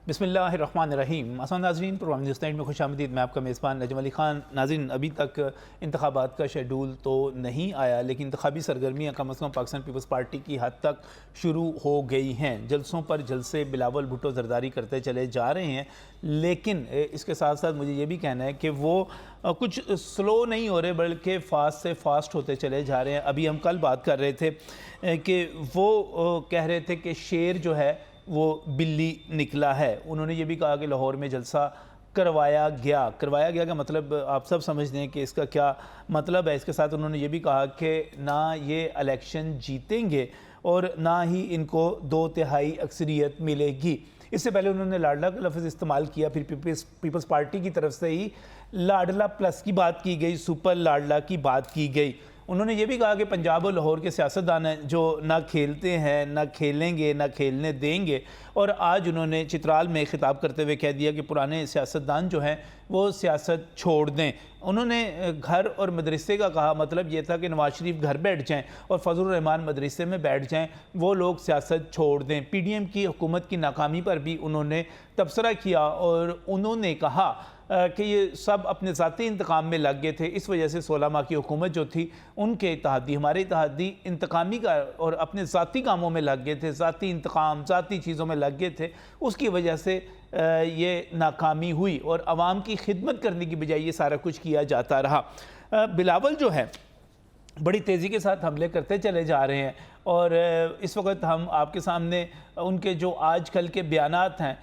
बिस्मिल्लाहिर्रहमानिर्रहीम। अस्सलाम नाज़रीन, प्रोग्राम न्यूज़ नाइट में खुशामदीद। मैं आपका मेज़बान नजम अली ख़ान। नाज़रीन, अभी तक इंतखाबात का शेड्यूल तो नहीं आया, लेकिन इंतखाबी सरगर्मियाँ कम अज़ कम पाकिस्तान पीपल्स पार्टी की हद तक शुरू हो गई हैं। जलसों पर जलसे बिलावल भुट्टो ज़रदारी करते चले जा रहे हैं, लेकिन इसके साथ साथ मुझे ये भी कहना है कि वो कुछ स्लो नहीं हो रहे, बल्कि फ़ास्ट से फ़ास्ट होते चले जा रहे हैं। अभी हम कल बात कर रहे थे कि वो कह रहे थे कि शेर जो है वो बिल्ली निकला है। उन्होंने ये भी कहा कि लाहौर में जलसा करवाया गया का मतलब आप सब समझते हैं कि इसका क्या मतलब है। इसके साथ उन्होंने ये भी कहा कि ना ये इलेक्शन जीतेंगे और ना ही इनको 2/3 अक्सरियत मिलेगी। इससे पहले उन्होंने लाडला का लफ्ज़ इस्तेमाल किया, फिर पीपल्स पार्टी की तरफ से ही लाडला प्लस की बात की गई, सुपर लाडला की बात की गई। उन्होंने ये भी कहा कि पंजाब और लाहौर के सियासतदान हैं जो ना खेलते हैं, ना खेलेंगे, ना खेलने देंगे। और आज उन्होंने चित्राल में खिताब करते हुए कह दिया कि पुराने सियासतदान जो हैं वो सियासत छोड़ दें। उन्होंने घर और मदरसे का कहा, मतलब ये था कि नवाज शरीफ घर बैठ जाएं और फजलुर रहमान मदरसे में बैठ जाएं, वो लोग सियासत छोड़ दें। पीडीएम की हुकूमत की नाकामी पर भी उन्होंने तबसरा किया और उन्होंने कहा कि ये सब अपने ज़ाती इंतकाम में लग गए थे। इस वजह से 16 माह की हुकूमत जो थी, उनके इत्तेहादी, हमारे इत्तेहादी इंतकामी का और अपने ज़ाती कामों में लग गए थे, ज़ाती इंतकाम, ज़ाती चीज़ों में लग गए थे। उसकी वजह से ये नाकामी हुई और आवाम की खिदमत करने की बजाय ये सारा कुछ किया जाता रहा। बिलावल जो है बड़ी तेज़ी के साथ हमले करते चले जा रहे हैं और इस वक्त हम आपके सामने उनके जो आजकल के बयानात हैं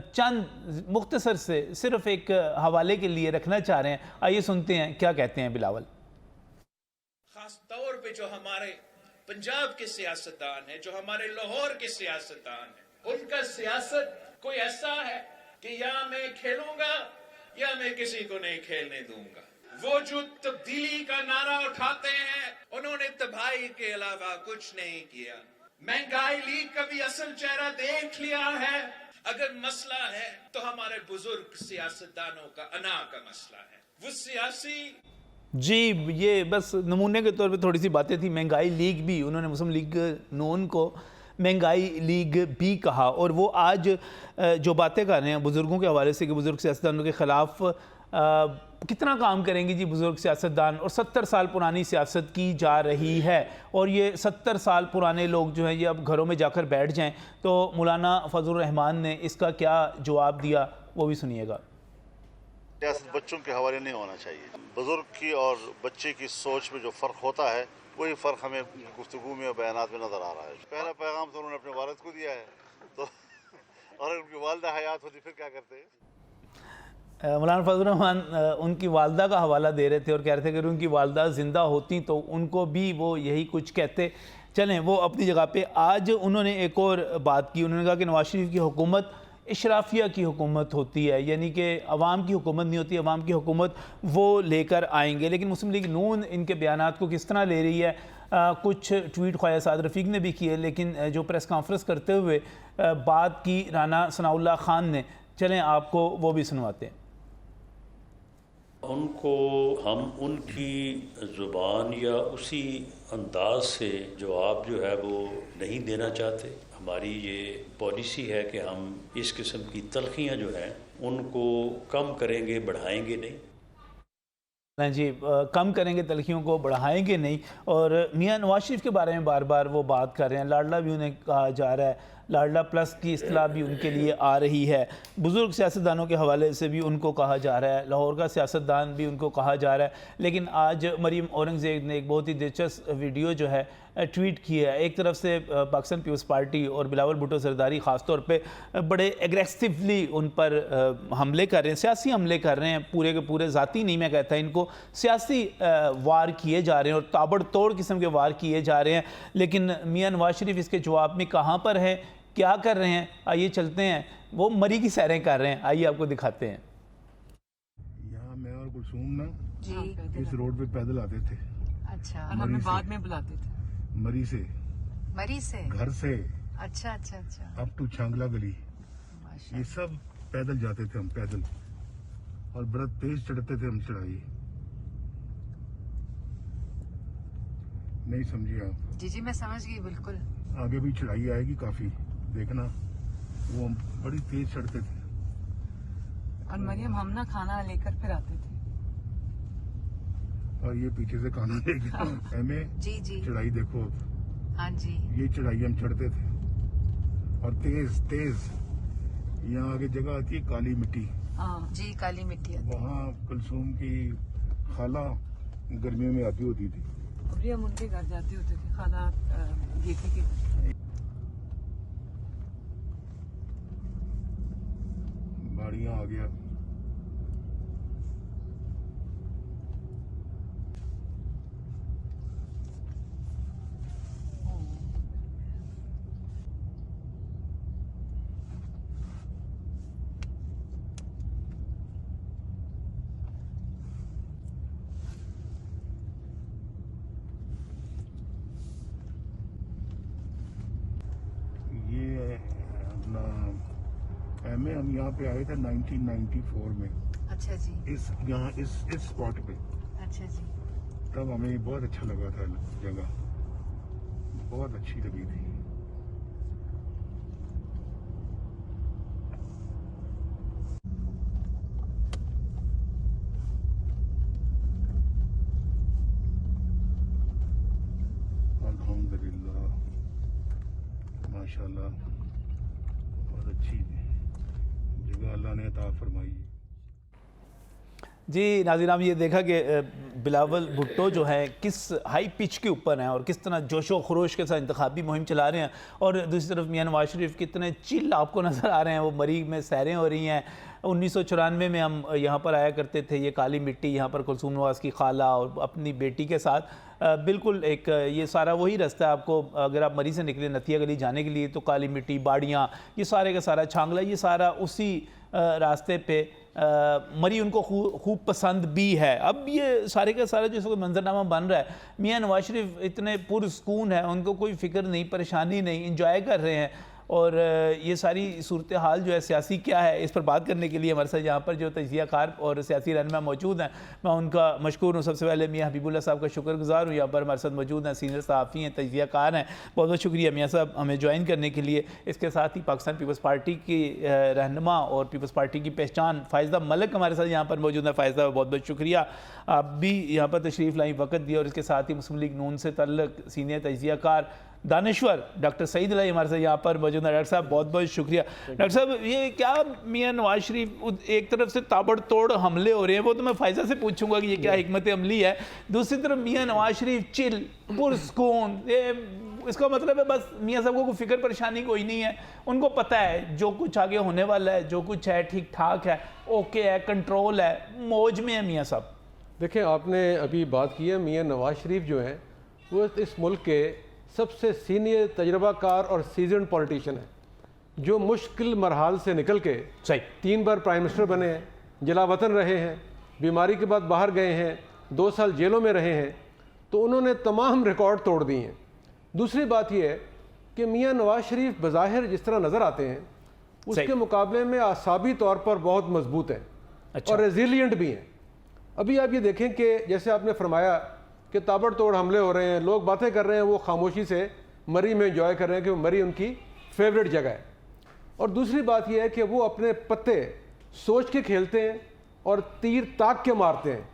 चंद मुख्तसर से सिर्फ एक हवाले के लिए रखना चाह रहे हैं। आइए सुनते हैं क्या कहते हैं बिलावल। खास तौर पे जो हमारे पंजाब के सियासतदान हैं, जो हमारे लाहौर के सियासतदान हैं, उनका सियासत कोई ऐसा है कि या मैं खेलूंगा या मैं किसी को नहीं खेलने दूंगा। वो जो तब्दीली का नारा उठाते हैं, उन्होंने तबाही के अलावा कुछ नहीं किया। महंगाई लीग का भी असल चेहरा देख लिया है। अगर मसला है तो हमारे बुजुर्ग सियासतदानों का अना का मसला है। वो सियासी जी, ये बस नमूने के तौर पे थोड़ी सी बातें थी। महंगाई लीग भी, उन्होंने मुस्लिम लीग नून को महंगाई लीग भी कहा और वो आज जो बातें कर रहे हैं बुज़ुर्गों के हवाले से कि बुज़ुर्ग सियासतदानों के ख़िलाफ़ कितना काम करेंगे जी बुज़ुर्ग सियासतदान। और 70 साल पुरानी सियासत की जा रही है और ये 70 साल पुराने लोग जो हैं ये अब घरों में जाकर बैठ जाएं। तो मौलाना फजलुर रहमान ने इसका क्या जवाब दिया वो भी सुनिएगा। सियासत बच्चों के हवाले नहीं होना चाहिए। बुजुर्ग की और बच्चे की सोच में जो फ़र्क होता है वही फ़र्क हमें गुफ्तगू में और बयानात में नज़र आ रहा है। पहला पैगाम तो उन्होंने अपने वालिद को दिया है, तो और उनकी वालदा हयात होती फिर क्या करते हैं। मौलाना फजलुर रहमान उनकी वालदा का हवाला दे रहे थे और कह रहे थे कि उनकी वालदा ज़िंदा होती तो उनको भी वो यही कुछ कहते। चलें, वो अपनी जगह पे। आज उन्होंने एक और बात की। उन्होंने कहा कि नवाज शरीफ की हुकूमत इशराफिया की हुकूमत होती है, यानी कि अवाम की हुकूमत नहीं होती, अवाम की हुकूमत वो लेकर आएंगे। लेकिन मुस्लिम लीग नून इनके बयानात को किस तरह ले रही है, कुछ ट्वीट ख्वाजा साद रफ़ीक ने भी किए, लेकिन जो प्रेस कॉन्फ्रेंस करते हुए बात की राना सनाउल्लाह खान ने, चलें आपको वो भी सुनवाते हैं। उनको हम उनकी ज़ुबान या उसी अंदाज से जवाब जो है वो नहीं देना चाहते। हमारी ये पॉलिसी है कि हम इस किस्म की तलखियाँ जो हैं उनको कम करेंगे, बढ़ाएंगे नहीं। जी, कम करेंगे, तलखियों को बढ़ाएंगे नहीं। और मियाँ नवाज शरीफ के बारे में बार बार वो बात कर रहे हैं। लाडला भी उन्हें कहा जा रहा है, लाडला प्लस की इस्तिलाह भी उनके लिए आ रही है। बुज़ुर्ग सियासतदानों के हवाले से भी उनको कहा जा रहा है, लाहौर का सियासतदान भी उनको कहा जा रहा है। लेकिन आज मरीम औरंगज़ेब ने एक बहुत ही दिलचस्प वीडियो जो है ट्वीट किया है। एक तरफ से पाकिस्तान पीपल्स पार्टी और बिलावल भुट्टो ज़रदारी ख़ास तौर पे बड़े एग्रेसिवली उन पर हमले कर रहे हैं, सियासी हमले कर रहे हैं, पूरे के पूरे ज़ाती नहीं मैं कहता, इनको सियासी वार किए जा रहे हैं और ताबड़तोड़ किस्म के वार किए जा रहे हैं। लेकिन मियाँ नवाज शरीफ इसके जवाब में कहाँ पर हैं, क्या कर रहे हैं? आइए चलते हैं, वो मरी की सैरें कर रहे हैं, आइए आपको दिखाते हैं। यहाँ मैं और कुलसूम ना इस रोड पे पैदल आते थे। अच्छा, और हमें बाद में बुलाते थे। मरी से घर से अच्छा अच्छा अच्छा अप टू छांगला गली, ये सब पैदल जाते थे हम, पैदल, और बड़ा तेज चढ़ते थे हम चढ़ाई। नहीं समझी आप? जी मैं समझ गई बिल्कुल। आगे भी चढ़ाई आएगी काफी, देखना, वो हम बड़ी तेज चढ़ते थे। और मरियम हम ना खाना लेकर फिर आते थे। और ये पीछे से खाना लेके एमे जी जी चढ़ाई देखो, हाँ जी। ये चढ़ाई हम चढ़ते थे और तेज तेज यहाँ आगे जगह आती है काली मिट्टी, हाँ जी, काली मिट्टी आती है। वहाँ कुलसूम की खाला गर्मियों में आती होती थी। अभी हम उनके घर जाते होते थे, खाला गेती के घर। बाड़ियाँ आ गया, ये अपना एमए हम यहाँ पे आए थे 1994 में, अच्छा जी, इस स्पॉट पे। अच्छा जी। तब हमें बहुत अच्छा लगा था, जगह बहुत अच्छी लगी थी। अल्हम्दुलिल्लाह, माशाल्लाह, बहुत अच्छी जगह अल्लाह ने अता फरमाई। जी नाज़रीन, आप ये देखा कि बिलावल भुट्टो जो है किस हाई पिच के ऊपर हैं और किस तरह जोशो खरोश के साथ इंतखाबी मुहिम चला रहे हैं, और दूसरी तरफ मियां नवाज शरीफ कितने चिल आपको नज़र आ रहे हैं। वो मरी में सैरें हो रही हैं। 1994 में हम यहाँ पर आया करते थे, ये काली मिट्टी, यहाँ पर कुलसूम नवाज़ की खाला और अपनी बेटी के साथ बिल्कुल एक ये सारा वही रास्ता है। आपको अगर आप मरी से निकले नथिया गली जाने के लिए तो काली मिट्टी, बाड़ियाँ, ये सारे का सारा छांगला, ये सारा उसी रास्ते पे मरी उनको खूब पसंद भी है। अब ये सारे का सारा जो मंजरनामा बन रहा है, मियां नवाज शरीफ इतने पुरसकून है, उनको कोई फ़िक्र नहीं, परेशानी नहीं, इंजॉय कर रहे हैं। और ये सारी सूरत हाल जो है सियासी क्या है, इस पर बात करने के लिए हमारे साथ यहाँ पर जो तजिया कार और सियासी रहनुमा मौजूद हैं, मैं उनका मशकूर हूँ। सबसे पहले मियाँ हबीबुल्लाह साहब का शुक्रगुजार हूँ, यहाँ पर हमारे साथ मौजूद हैं, सीनियर सहाफ़ी हैं, तजिया कार हैं। बहुत बहुत शुक्रिया मियाँ साहब हमें ज्वाइन करने के लिए। इसके साथ ही पाकिस्तान पीपल्स पार्टी की रहनुमा और पीपल्स पार्टी की पहचान फ़ायज़ा मलिक हमारे साथ यहाँ पर मौजूद है। फ़ायज़ा, बहुत बहुत शुक्रिया, आप भी यहाँ पर तशरीफ़ लाई, वक़्त दिया। और इसके साथ ही मुस्लिम लीग नून से तल्लक सीनियर तजिया कार दानिश्वर डॉक्टर सईद अली हमारे साथ यहाँ पर मौजूद है। डॉक्टर साहब बहुत बहुत शुक्रिया। डॉक्टर साहब, ये क्या मियां नवाज शरीफ एक तरफ से ताबड़तोड़ हमले हो रहे हैं, वो तो मैं फ़ायज़ा से पूछूंगा कि ये क्या हिकमत अमली है, दूसरी तरफ मियां नवाज शरीफ चिल पुरसकून, ये इसका मतलब है बस मियां साहब को कोई फिक्र परेशानी कोई नहीं है, उनको पता है जो कुछ आगे होने वाला है, जो कुछ है ठीक ठाक है, ओके है, कंट्रोल है, मौज में है मियां साहब। देखिए, आपने अभी बात की है, मियां नवाज शरीफ जो हैं वो इस मुल्क के सबसे सीनियर तजर्बाकार और सीजन पॉलिटिशियन है, जो मुश्किल मरहाल से निकल के सही 3 बार प्राइम मिनिस्टर बने हैं, जलावतन रहे हैं, बीमारी के बाद बाहर गए हैं, 2 साल जेलों में रहे हैं, तो उन्होंने तमाम रिकॉर्ड तोड़ दिए हैं। दूसरी बात यह है कि मियां नवाज शरीफ बज़ाहिर जिस तरह नज़र आते हैं उसके मुकाबले में आसाबी तौर पर बहुत मजबूत हैं। अच्छा। और रेजिलियंट भी हैं। अभी आप ये देखें कि जैसे आपने फरमाया कि ताबड़तोड़ हमले हो रहे हैं, लोग बातें कर रहे हैं, वो खामोशी से मरी में एंजॉय कर रहे हैं कि मरी उनकी फेवरेट जगह है। और दूसरी बात यह है कि वो अपने पत्ते सोच के खेलते हैं और तीर ताक के मारते हैं।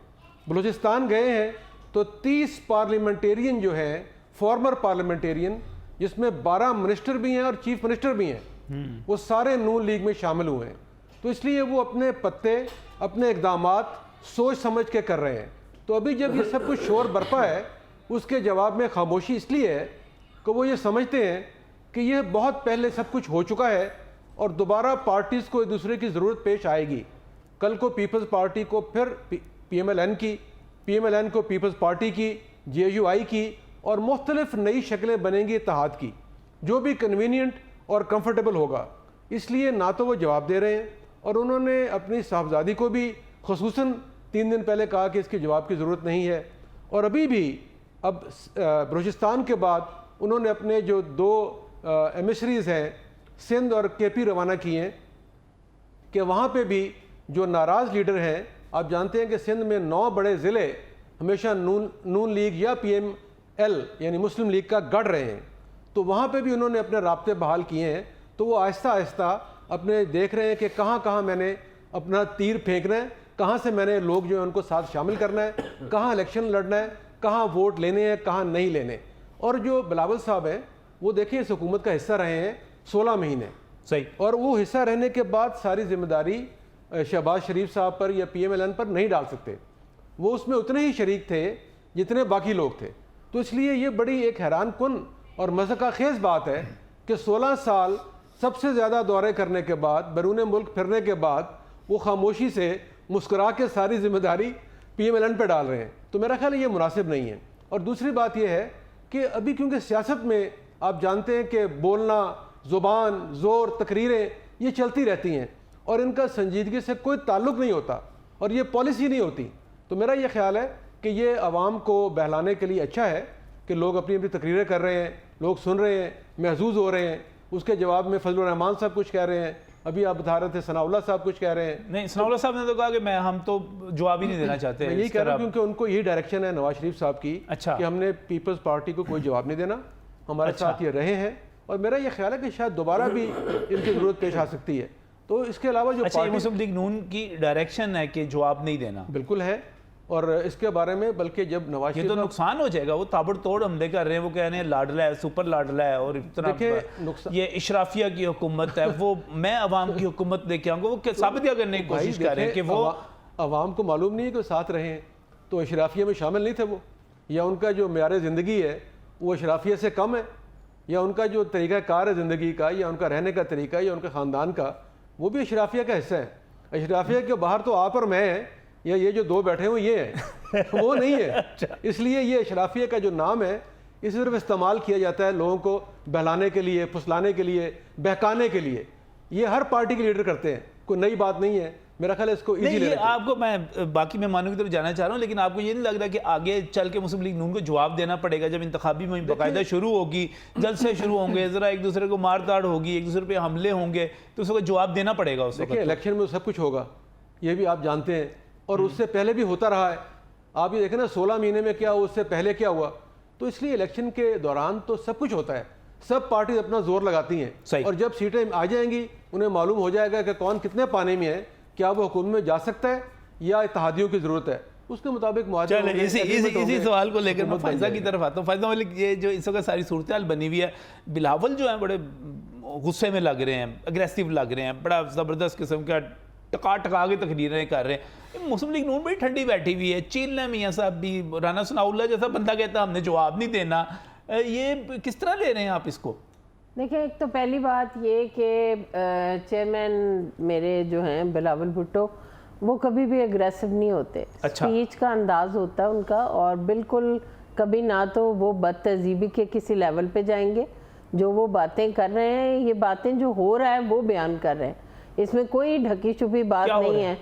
बलूचिस्तान गए हैं तो 30 पार्लियामेंटेरियन जो हैं, फॉर्मर पार्लियामेंटेरियन, जिसमें 12 मिनिस्टर भी हैं और चीफ मिनिस्टर भी हैं, वो सारे नून लीग में शामिल हुए हैं। तो इसलिए वो अपने पत्ते, अपने इक़दामात सोच समझ के कर रहे हैं। तो अभी जब ये सब कुछ शोर बरपा है, उसके जवाब में खामोशी इसलिए है कि वो ये समझते हैं कि ये बहुत पहले सब कुछ हो चुका है और दोबारा पार्टीज़ को एक दूसरे की ज़रूरत पेश आएगी। कल को पीपल्स पार्टी को फिर PMLN की, PMLN को पीपल्स पार्टी की, JUI की, और मुख्तलिफ नई शक्लें बनेंगी इत्तेहाद की, जो भी कन्वीनियंट और कंफर्टेबल होगा। इसलिए ना तो वो जवाब दे रहे हैं, और उन्होंने अपनी साहबजादी को भी खुसूसन 3 दिन पहले कहा कि इसके जवाब की ज़रूरत नहीं है। और अभी भी अब बलूचिस्तान के बाद उन्होंने अपने जो 2 एमिसरीज़ हैं, सिंध और KP, रवाना किए हैं कि वहाँ पे भी जो नाराज़ लीडर हैं, आप जानते हैं कि सिंध में 9 बड़े ज़िले हमेशा नून लीग या PML यानी मुस्लिम लीग का गढ़ रहे हैं, तो वहाँ पे भी उन्होंने अपने राब्ते बहाल किए हैं। तो वो आहिस्ता आहिस्ता अपने देख रहे हैं कि कहाँ कहाँ मैंने अपना तीर फेंकना है, कहाँ से मैंने लोग जो है उनको साथ शामिल करना है, कहाँ इलेक्शन लड़ना है, कहाँ वोट लेने हैं, कहाँ नहीं लेने। और जो बिलावल साहब हैं वो देखिए इस हुकूमत का हिस्सा रहे हैं 16 महीने, सही, और वो हिस्सा रहने के बाद सारी जिम्मेदारी शहबाज शरीफ साहब पर या PMLN पर नहीं डाल सकते। वो उसमें उतने ही शरीक थे जितने बाकी लोग थे। तो इसलिए ये बड़ी एक हैरान कुन और मज़ाक़खेज़ बात है कि 16 साल सबसे ज़्यादा दौरे करने के बाद, बैरून मुल्क फिरने के बाद, वो खामोशी से मुस्कुरा के सारी जिम्मेदारी PMLN पर डाल रहे हैं। तो मेरा ख्याल है ये मुनासिब नहीं है। और दूसरी बात यह है कि अभी क्योंकि सियासत में आप जानते हैं कि बोलना, ज़ुबान, ज़ोर, तकरीरें ये चलती रहती हैं और इनका संजीदगी से कोई ताल्लुक़ नहीं होता और ये पॉलिसी नहीं होती। तो मेरा ये ख्याल है कि ये आवाम को बहलाने के लिए अच्छा है कि लोग अपनी अपनी तकरीरें कर रहे हैं, लोग सुन रहे हैं, महसूस हो रहे हैं। उसके जवाब में फजलुर रहमान साहब कुछ कह रहे हैं, अभी आप बता रहे थे सनाउल्लाह साहब कुछ कह रहे हैं। नहीं, सनाउल्लाह साहब ने तो कहा कि हम तो जवाब ही नहीं देना चाहते। मैं यही कह रहा हूँ क्योंकि उनको यही डायरेक्शन है नवाज शरीफ साहब की, अच्छा, कि हमने पीपल्स पार्टी को कोई जवाब नहीं देना, हमारे साथ ये रहे हैं और मेरा ये ख्याल है कि शायद दोबारा भी इनकी ज़रूरत पेश आ सकती है। तो इसके अलावा जो अच्छा, मुस्लिम लीग नून की डायरेक्शन है कि जवाब नहीं देना, बिल्कुल है। और इसके बारे में बल्कि जब नवाज ये तो नुकसान हो जाएगा, वो ताबड़तोड़ हमले कर रहे हैं, वो कह रहे हैं लाडला है, सुपर लाडला है, और इतना ये इशराफिया की हुकूमत है, वो मैं अवाम की हुकूमत लेके आऊँगा, वो साबित क्या करने की कोशिश कर रहे हैं कि वो अवाम को मालूम नहीं है कि साथ रहे हैं, तो इशराफिया में शामिल नहीं थे वो, या उनका जो म्यार ज़िंदगी है वो इशराफिया से कम है, या उनका जो तरीक़ा कार है ज़िंदगी का, या उनका रहने का तरीका, या उनके ख़ानदान का, वो भी इशराफिया का हिस्सा है। इशराफिया के बाहर तो आप और मैं हैं, या ये जो दो बैठे हुए ये हैं, वो नहीं है। इसलिए ये इशराफिया का जो नाम है इस सिर्फ इस्तेमाल किया जाता है लोगों को बहलाने के लिए, फुसलाने के लिए, बहकाने के लिए। ये हर पार्टी के लीडर करते हैं, कोई नई बात नहीं है। मेरा ख्याल है इसको नहीं, ये आपको मैं बाकी मेहमानों की तरफ जाना चाह रहा हूँ, लेकिन आपको ये नहीं लग रहा कि आगे चल के मुस्लिम लीग नून को जवाब देना पड़ेगा जब इंतखाबी मुहिम बाकायदा शुरू होगी, जलसे शुरू होंगे, ज़रा एक दूसरे को मार दाड़ होगी, एक दूसरे पे हमले होंगे, तो उसको जवाब देना पड़ेगा। उस देखिए इलेक्शन में सब कुछ होगा, ये भी आप जानते हैं, और उससे पहले भी होता रहा है। आप ये देखें ना 16 महीने में क्या हुआ, उससे पहले क्या हुआ। तो इसलिए इलेक्शन के दौरान तो सब कुछ होता है, सब पार्टी अपना जोर लगाती हैं, और जब सीटें आ जाएंगी उन्हें मालूम हो जाएगा कि कौन कितने पानी में है, क्या वो हुकूमत में जा सकता है या इत्तेहादियों की ज़रूरत है, उसके मुताबिक इसी सवाल को लेकर मैं फैज़ा की तरफ आता हूँ। फैज़ा मलिक, ये जो इस वक्त सारी सूरत हाल बनी हुई है, बिलावल जो है बड़े गुस्से में लग रहे हैं, अग्रेसिव लग रहे हैं, बड़ा ज़बरदस्त किस्म का टका के तकरीरें कर रहे हैं। मुस्लिम लीग नून बड़ी ठंडी बैठी हुई है, चिल है मियाँ साहब भी, राना सनाउल्लाह जैसा बंदा कहता है हमने जवाब नहीं देना। ये किस तरह ले रहे हैं आप इसको? देखिए, एक तो पहली बात ये कि चेयरमैन मेरे जो हैं बिलावल भुट्टो, वो कभी भी अग्रेसिव नहीं होते। अच्छा। स्पीच का अंदाज होता है उनका, और बिल्कुल कभी ना तो वो बदतहजीबी के किसी लेवल पे जाएंगे। जो वो बातें कर रहे हैं, ये बातें जो हो रहा है वो बयान कर रहे हैं, इसमें कोई ढकी छुपी बात नहीं है।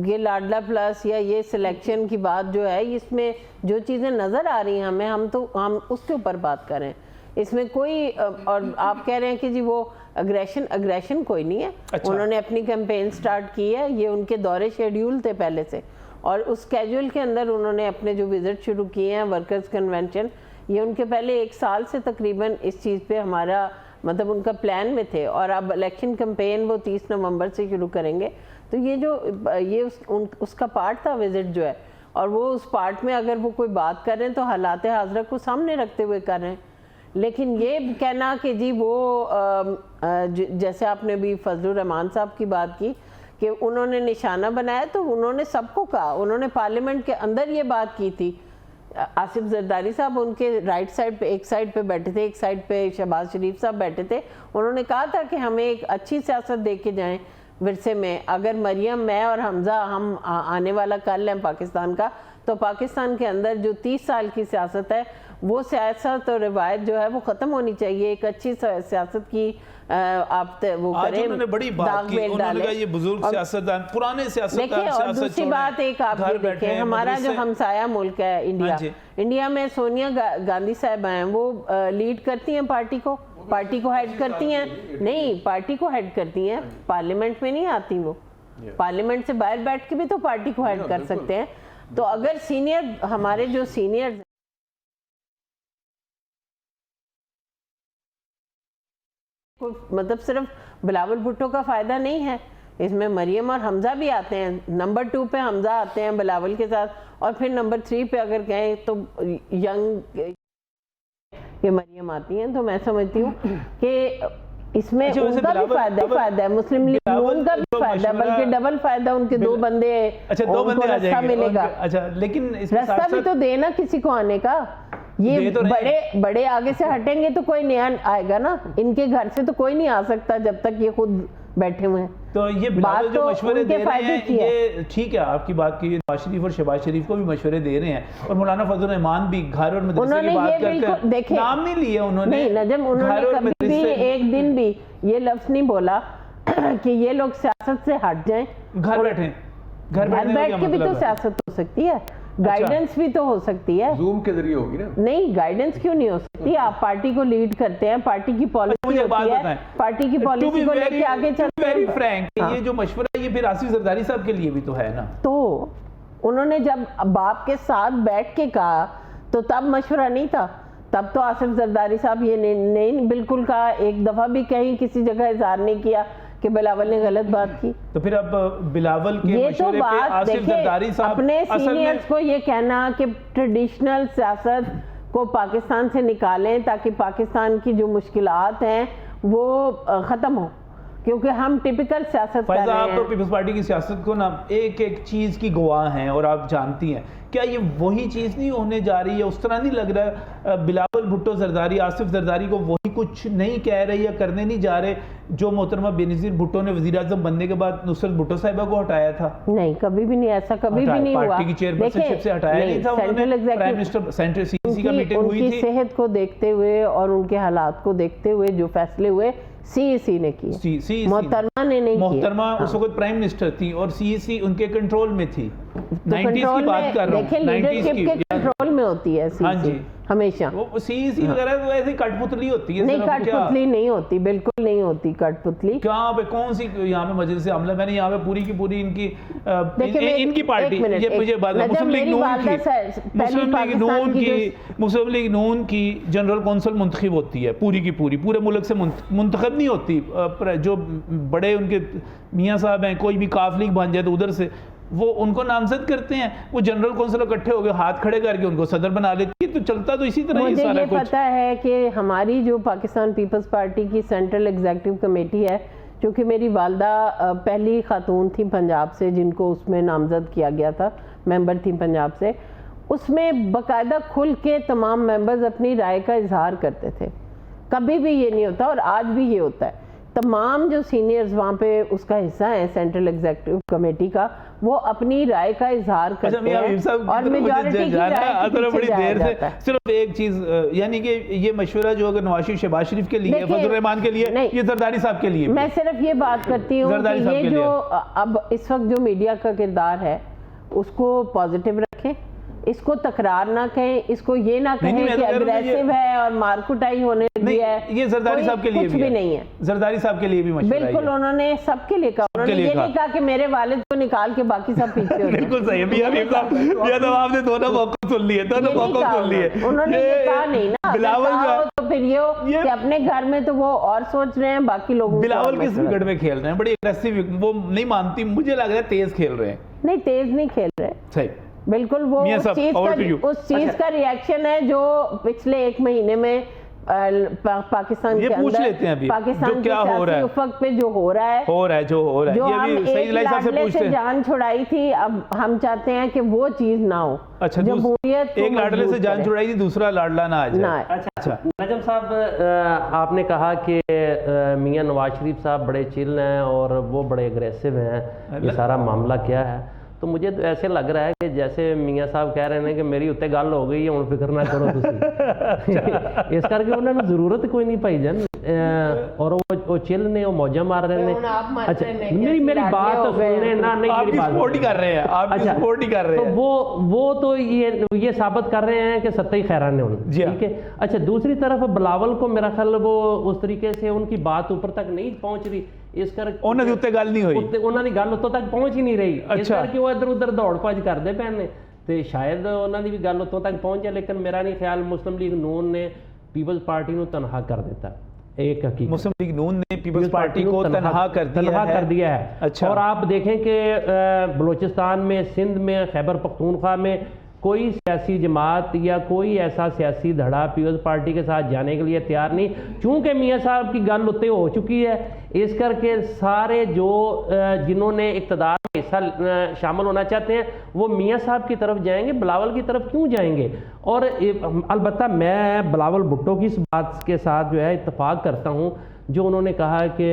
ये लाडला प्लस या ये सिलेक्शन की बात जो है, इसमें जो चीज़ें नज़र आ रही हैं हमें, हम उसके ऊपर बात कर रहे हैं। इसमें कोई और आप कह रहे हैं कि जी वो अग्रेशन कोई नहीं है। अच्छा। उन्होंने अपनी कैंपेन स्टार्ट की है, ये उनके दौरे शेड्यूल थे पहले से, और उस स्केड्यूल के अंदर उन्होंने अपने जो विजिट शुरू किए हैं, वर्कर्स कन्वेंशन, ये उनके पहले 1 साल से तकरीबन इस चीज़ पे हमारा मतलब उनका प्लान में थे, और अब इलेक्शन कैंपेन वो 30 नवंबर से शुरू करेंगे। तो ये उसका पार्ट था विजिट जो है, और वो उस पार्ट में अगर वो कोई बात कर रहे हैं तो हालात हाज़िरा को सामने रखते हुए कर रहे हैं। लेकिन ये कहना कि जी वो जैसे आपने भी फजलुर रहमान साहब की बात की कि उन्होंने निशाना बनाया, तो उन्होंने सबको कहा, उन्होंने पार्लियामेंट के अंदर ये बात की थी। आसिफ जरदारी साहब उनके राइट साइड पे, एक साइड पे बैठे थे, एक साइड पे शहबाज शरीफ साहब बैठे थे। उन्होंने कहा था कि हमें एक अच्छी सियासत दे के जाएँ विरसे में। अगर मरियम, मैं और हमज़ा हम आने वाला कल हैं पाकिस्तान का, तो पाकिस्तान के अंदर जो 30 साल की सियासत है, वो सियासत और रिवायत जो है वो ख़त्म होनी चाहिए। एक अच्छी सियासत की आप वो करें। उन्होंने बड़ी बात की, उन्होंने कहा ये बुजुर्ग सियासतदान, पुराने सियासतदान। और दूसरी बात एक आप ये देखें, हमारा जो हमसाया मुल्क है इंडिया में सोनिया गांधी साहब हैं, वो लीड करती हैं पार्टी को हेड करती हैं। नहीं, पार्टी को हेड करती हैं, पार्लियामेंट में नहीं आती वो। पार्लियामेंट से बाहर बैठ के भी तो पार्टी को हेड कर सकते हैं। तो अगर सीनियर, हमारे जो सीनियर मतलब सिर्फ बिलावल भुट्टो का फ़ायदा नहीं है, इसमें मरियम और हमजा भी आते हैं, नंबर 2 पे हमजा आते हैं बिलावल के साथ, और फिर नंबर 3 पे अगर कहें तो यंग ये मरियम आती हैं। तो मैं समझती हूँ कि इसमें उनका भी फायदा है, मुस्लिम लीग नून का भी फायदा है, बल्कि डबल फायदा, उनके 2 बंदे, अच्छा 2 बंदे आ जाएंगे मिलेगा। अच्छा, लेकिन रास्ता भी तो देना किसी को आने का, ये तो बड़े आगे से हटेंगे तो कोई नया आएगा ना, इनके घर से तो कोई नहीं आ सकता जब तक ये खुद बैठे हुए हैं। तो ये बात जो मशवरे दे रहे हैं ये ठीक है, आपकी बात की नवाज शरीफ और शहबाज शरीफ को भी मशवरे दे रहे हैं, और मौलाना फजल रहमान भी घर और मदरसे की बात करते हैं, नाम नहीं लिए उन्होंने। नहीं नजम, उन्होंने कभी भी एक दिन भी ये लफ्ज नहीं बोला कि ये लोग सियासत से हट जाएं, घर बैठे, घर बैठ के भी तो सियासत हो सकती है, गाइडेंस भी तो हो सकती है, जूम के जरिए होगी ना। नहीं, गाइडेंस क्यों नहीं हो सकती? आप पार्टी को लीड करते हैं, पार्टी की पॉलिसी होती है, पार्टी की पॉलिसी को लेके आगे चलते हैं। वेरी फ्रैंक, ये जो मशवरा ये फिर आसिफ जरदारी साहब के लिए भी तो है ना। तो उन्होंने जब बाप के साथ बैठ के कहा तो तब मशवरा नहीं था, तब तो आसिफ जरदारी साहब ये नहीं बिल्कुल कहा, एक दफा भी कहीं किसी जगह इजहार नहीं किया कि बिलावल ने गलत बात की। तो फिर अब बिलावल के ये मशवरे तो पे आसिफ जरदारी साहब अपने सीनियर्स को ये कहना कि ट्रेडिशनल सियासत को पाकिस्तान से निकालें ताकि पाकिस्तान की जो मुश्किलात हैं वो ख़त्म हो, क्योंकि हम टिपिकल सियासत कर रहे हैं। आप तो पीपल्स पार्टी की सियासत को ना एक एक चीज़ की गवाह हैं और आप जानती हैं, क्या ये वही चीज़ नहीं होने जा रही है? उस तरह नहीं लग रहा बिलावल भुट्टो जरदारी, आसिफ जरदारी को वही कुछ नहीं कह रहे या करने नहीं जा रहे जो मोहतरमा बेनज़ीर भुट्टो ने वज़ीर आज़म बनने के बाद नुसरत भुट्टो साहिबा को हटाया था? नहीं, कभी भी नहीं, ऐसा कभी भी नहीं हुआ। पार्टी की चेयरपर्सनशिप से हटाया नहीं था उन्होंने, प्राइम मिनिस्टर सेंट्रल सीसी का मीटिंग हुई थी। उनकी सेहत को देखते हुए और उनके हालात को देखते हुए जो फैसले हुए सीईसी ने किए, मोहतरमा ने नहीं किए। मोहतरमा उस वक्त प्राइम मिनिस्टर थी और सीईसी उनके कंट्रोल में थी। 90s की बात कर रहा हूं, 90s की कंट्रोल में होती है सीईसी हमेशा। वो सीईसी वगैरह तो ऐसी कठपुतली होती है। नहीं, कठपुतली नहीं होती, बिल्कुल नहीं होती कठपुतली। क्या पे कौन सी यहाँ पे मजलिस आमला, मैंने यहाँ पे पूरी की पूरी इनकी पार्टी, ये मुझे बात मुस्लिम लीग नून की जनरल कौंसिल मुंतखब होती है पूरी की पूरी, पूरे मुल्क से मुंतखब नहीं होती। जो बड़े उनके मियाँ साहब हैं, कोई भी काफ लीग बन जाए तो उधर से वो उनको नामजद करते हैं, वो जनरल कौंसिल इकट्ठे हो गए, हाथ खड़े करके उनको सदर बना लेती है। तो चलता तो इसी तरह ही सारा कुछ। मुझे पता है कि हमारी जो पाकिस्तान पीपल्स पार्टी की सेंट्रल एग्जीक्यूटिव कमेटी है, क्योंकि मेरी वालदा पहली खातून थी पंजाब से जिनको उसमें नामजद किया गया था, मेंबर थी पंजाब से, उसमें बाकायदा खुल के तमाम मेंबर्स अपनी राय का इजहार करते थे। कभी भी ये नहीं होता और आज भी ये होता है। तमाम जो सीनियर्स वहाँ पे उसका हिस्सा है सेंट्रल एग्जीक्यूटिव कमेटी का, वो अपनी राय का इजहार करते हैं और मेजॉरिटी की राय बड़ी देर से सिर्फ एक चीज, यानी कि ये मशवरा जो अगर नवाज शरीफ शहबाज शरीफ के लिए, फजल रहमान के लिए, ये जरदारी साहब के लिए, मैं सिर्फ ये बात करती हूँ कि ये जो अब इस वक्त जो मीडिया का किरदार है उसको पॉजिटिव रखें, इसको तकरार ना कहें, इसको ये ना कहें कि अग्रेसिव है और मारकुटाई होने लगी है। ये जरदारी साहब के लिए कुछ भी नहीं है, जरदारी साहब के लिए भी मशवरा है। बिल्कुल, उन्होंने सबके लिए कहा, उन्होंने ये नहीं कहा कि मेरे वालिद को निकाल के बाकी सब पीछे हो। बिल्कुल सही है, ये तो आपने दोनों मौक़िफ़ सुन लिए, दोनों मौक़िफ़ सुन लिए। उन्होंने ये कहा नहीं ना, बिलावल तो फिर ये कि अपने घर में तो वो और सोच रहे हैं, बाकी लोग बिलावल किस विकेट में खेल रहे हैं, बड़ी अग्रेसिव, वो नहीं मानती, मुझे लग रहा है तेज खेल रहे हैं। नहीं, तेज नहीं खेल रहे, सही, बिल्कुल वो उस चीज का रिएक्शन है जो पिछले 1 महीने में पाकिस्तान के अंदर, पाकिस्तान क्या हो रहा है, उस वक्त पे जो हो रहा है, जो हम एक लाडले से जान छुड़ाई थी, अब हम चाहते हैं कि वो चीज ना हो। अच्छा, जमहूरियत एक लाडले से जान छुड़ाई थी, दूसरा लाडला ना आ जाए। अच्छा, नजम साहब, आपने कहा कि मियां नवाज शरीफ साहब बड़े चिल हैं और वो बड़े अग्रेसिव हैं, ये सारा मामला क्या है? तो मुझे तो ऐसे लग रहा है कि जैसे मियाँ साहब कह रहे हैं कि मेरी उत्ते गल हो गई है, हुण फिक्र ना करो तुसीं। इस करके उन्होंने जरूरत कोई नहीं पाई जान, और वो चिल ने, वो मौजा मार रहे हैं। अच्छा, मेरी बात तो सुनने ना, नहीं मेरी बात सपोर्ट ही कर रहे हैं, आप सपोर्ट ही कर रहे हैं। तो वो तो ये साबित कर रहे हैं कि सत्ता ही खैरान है, ठीक है। अच्छा, दूसरी तरफ बिलावल को मेरा ख्याल वो उस तरीके से उनकी बात ऊपर तक नहीं पहुंच रही, इस करके ਉਹਨਾਂ ਦੀ ਉੱਤੇ ਗੱਲ ਨਹੀਂ ਹੋਈ, ਉਹਨਾਂ ਦੀ ਗੱਲ ਉੱਤੋਂ ਤੱਕ ਪਹੁੰਚ ਹੀ ਨਹੀਂ ਰਹੀ, ਇਸ ਕਰਕੇ ਉਹ ਇੱਧਰ ਉੱਧਰ ਦੌੜ ਭੱਜ ਕਰਦੇ ਪਏ ਨੇ, ਤੇ ਸ਼ਾਇਦ ਉਹਨਾਂ ਦੀ ਵੀ ਗੱਲ ਉੱਤੋਂ ਤੱਕ ਪਹੁੰਚੇ, ਲੇਕਿਨ ਮੇਰਾ ਨਹੀਂ ਖਿਆਲ ਮੁਸਲਿਮ ਲੀਗ ਨੂਨ ਨੇ ਪੀਪਲਸ ਪਾਰਟੀ ਨੂੰ ਤਨਹਾ ਕਰ ਦਿੱਤਾ। एक हकीकत। मुस्लिम लीग नून ने पीपल्स पार्टी को तनहा कर दिया है। अच्छा। और आप देखें कि बलूचिस्तान में, सिंध में, खैबर पख्तूनख्वा में कोई सियासी जमात या कोई ऐसा सियासी धड़ा पीपल्स पार्टी के साथ जाने के लिए तैयार नहीं, चूँकि मियाँ साहब की गल उत्ते हो चुकी है, इस करके सारे जो जिन्होंने इक़्तिदार में हिस्सा शामिल होना चाहते हैं वो मियाँ साहब की तरफ जाएंगे, बिलावल की तरफ क्यों जाएंगे। और अलबत्ता मैं बिलावल भुट्टो की इस बात के साथ जो है इत्तफाक करता हूँ जो उन्होंने कहा कि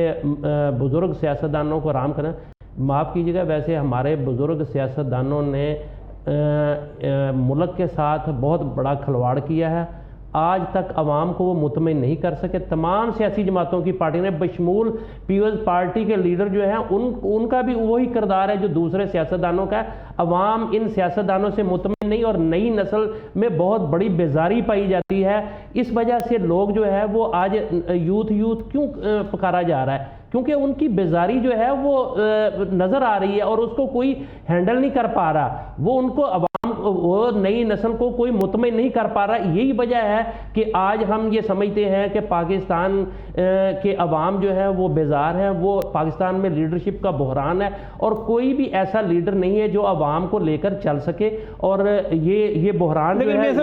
बुज़ुर्ग सियासतदानों को आराम करना। माफ़ कीजिएगा, वैसे हमारे बुज़ुर्ग सियासतदानों ने मुल्क के साथ बहुत बड़ा खिलवाड़ किया है। आज तक आवाम को वो मुतमईन नहीं कर सके। तमाम सियासी जमातों की पार्टी ने बशमूल पीपल्स पार्टी के लीडर जो हैं उनका भी वही किरदार है जो दूसरे सियासतदानों का है। अवाम इन सियासतदानों से मुतमईन नहीं, और नई नस्ल में बहुत बड़ी बेजारी पाई जाती है। इस वजह से लोग जो है वो आज यूथ क्यों पुकारा जा रहा है, क्योंकि उनकी बेजारी जो है वो नज़र आ रही है और उसको कोई हैंडल नहीं कर पा रहा। वो उनको वो नई नस्ल को कोई मुतमईन नहीं कर पा रहा। यही वजह है कि आज हम ये समझते हैं कि पाकिस्तान के अवाम जो है वो बेजार है, वो पाकिस्तान में लीडरशिप का बहरान है और कोई भी ऐसा लीडर नहीं है जो अवाम को लेकर चल सके। और ये बहरान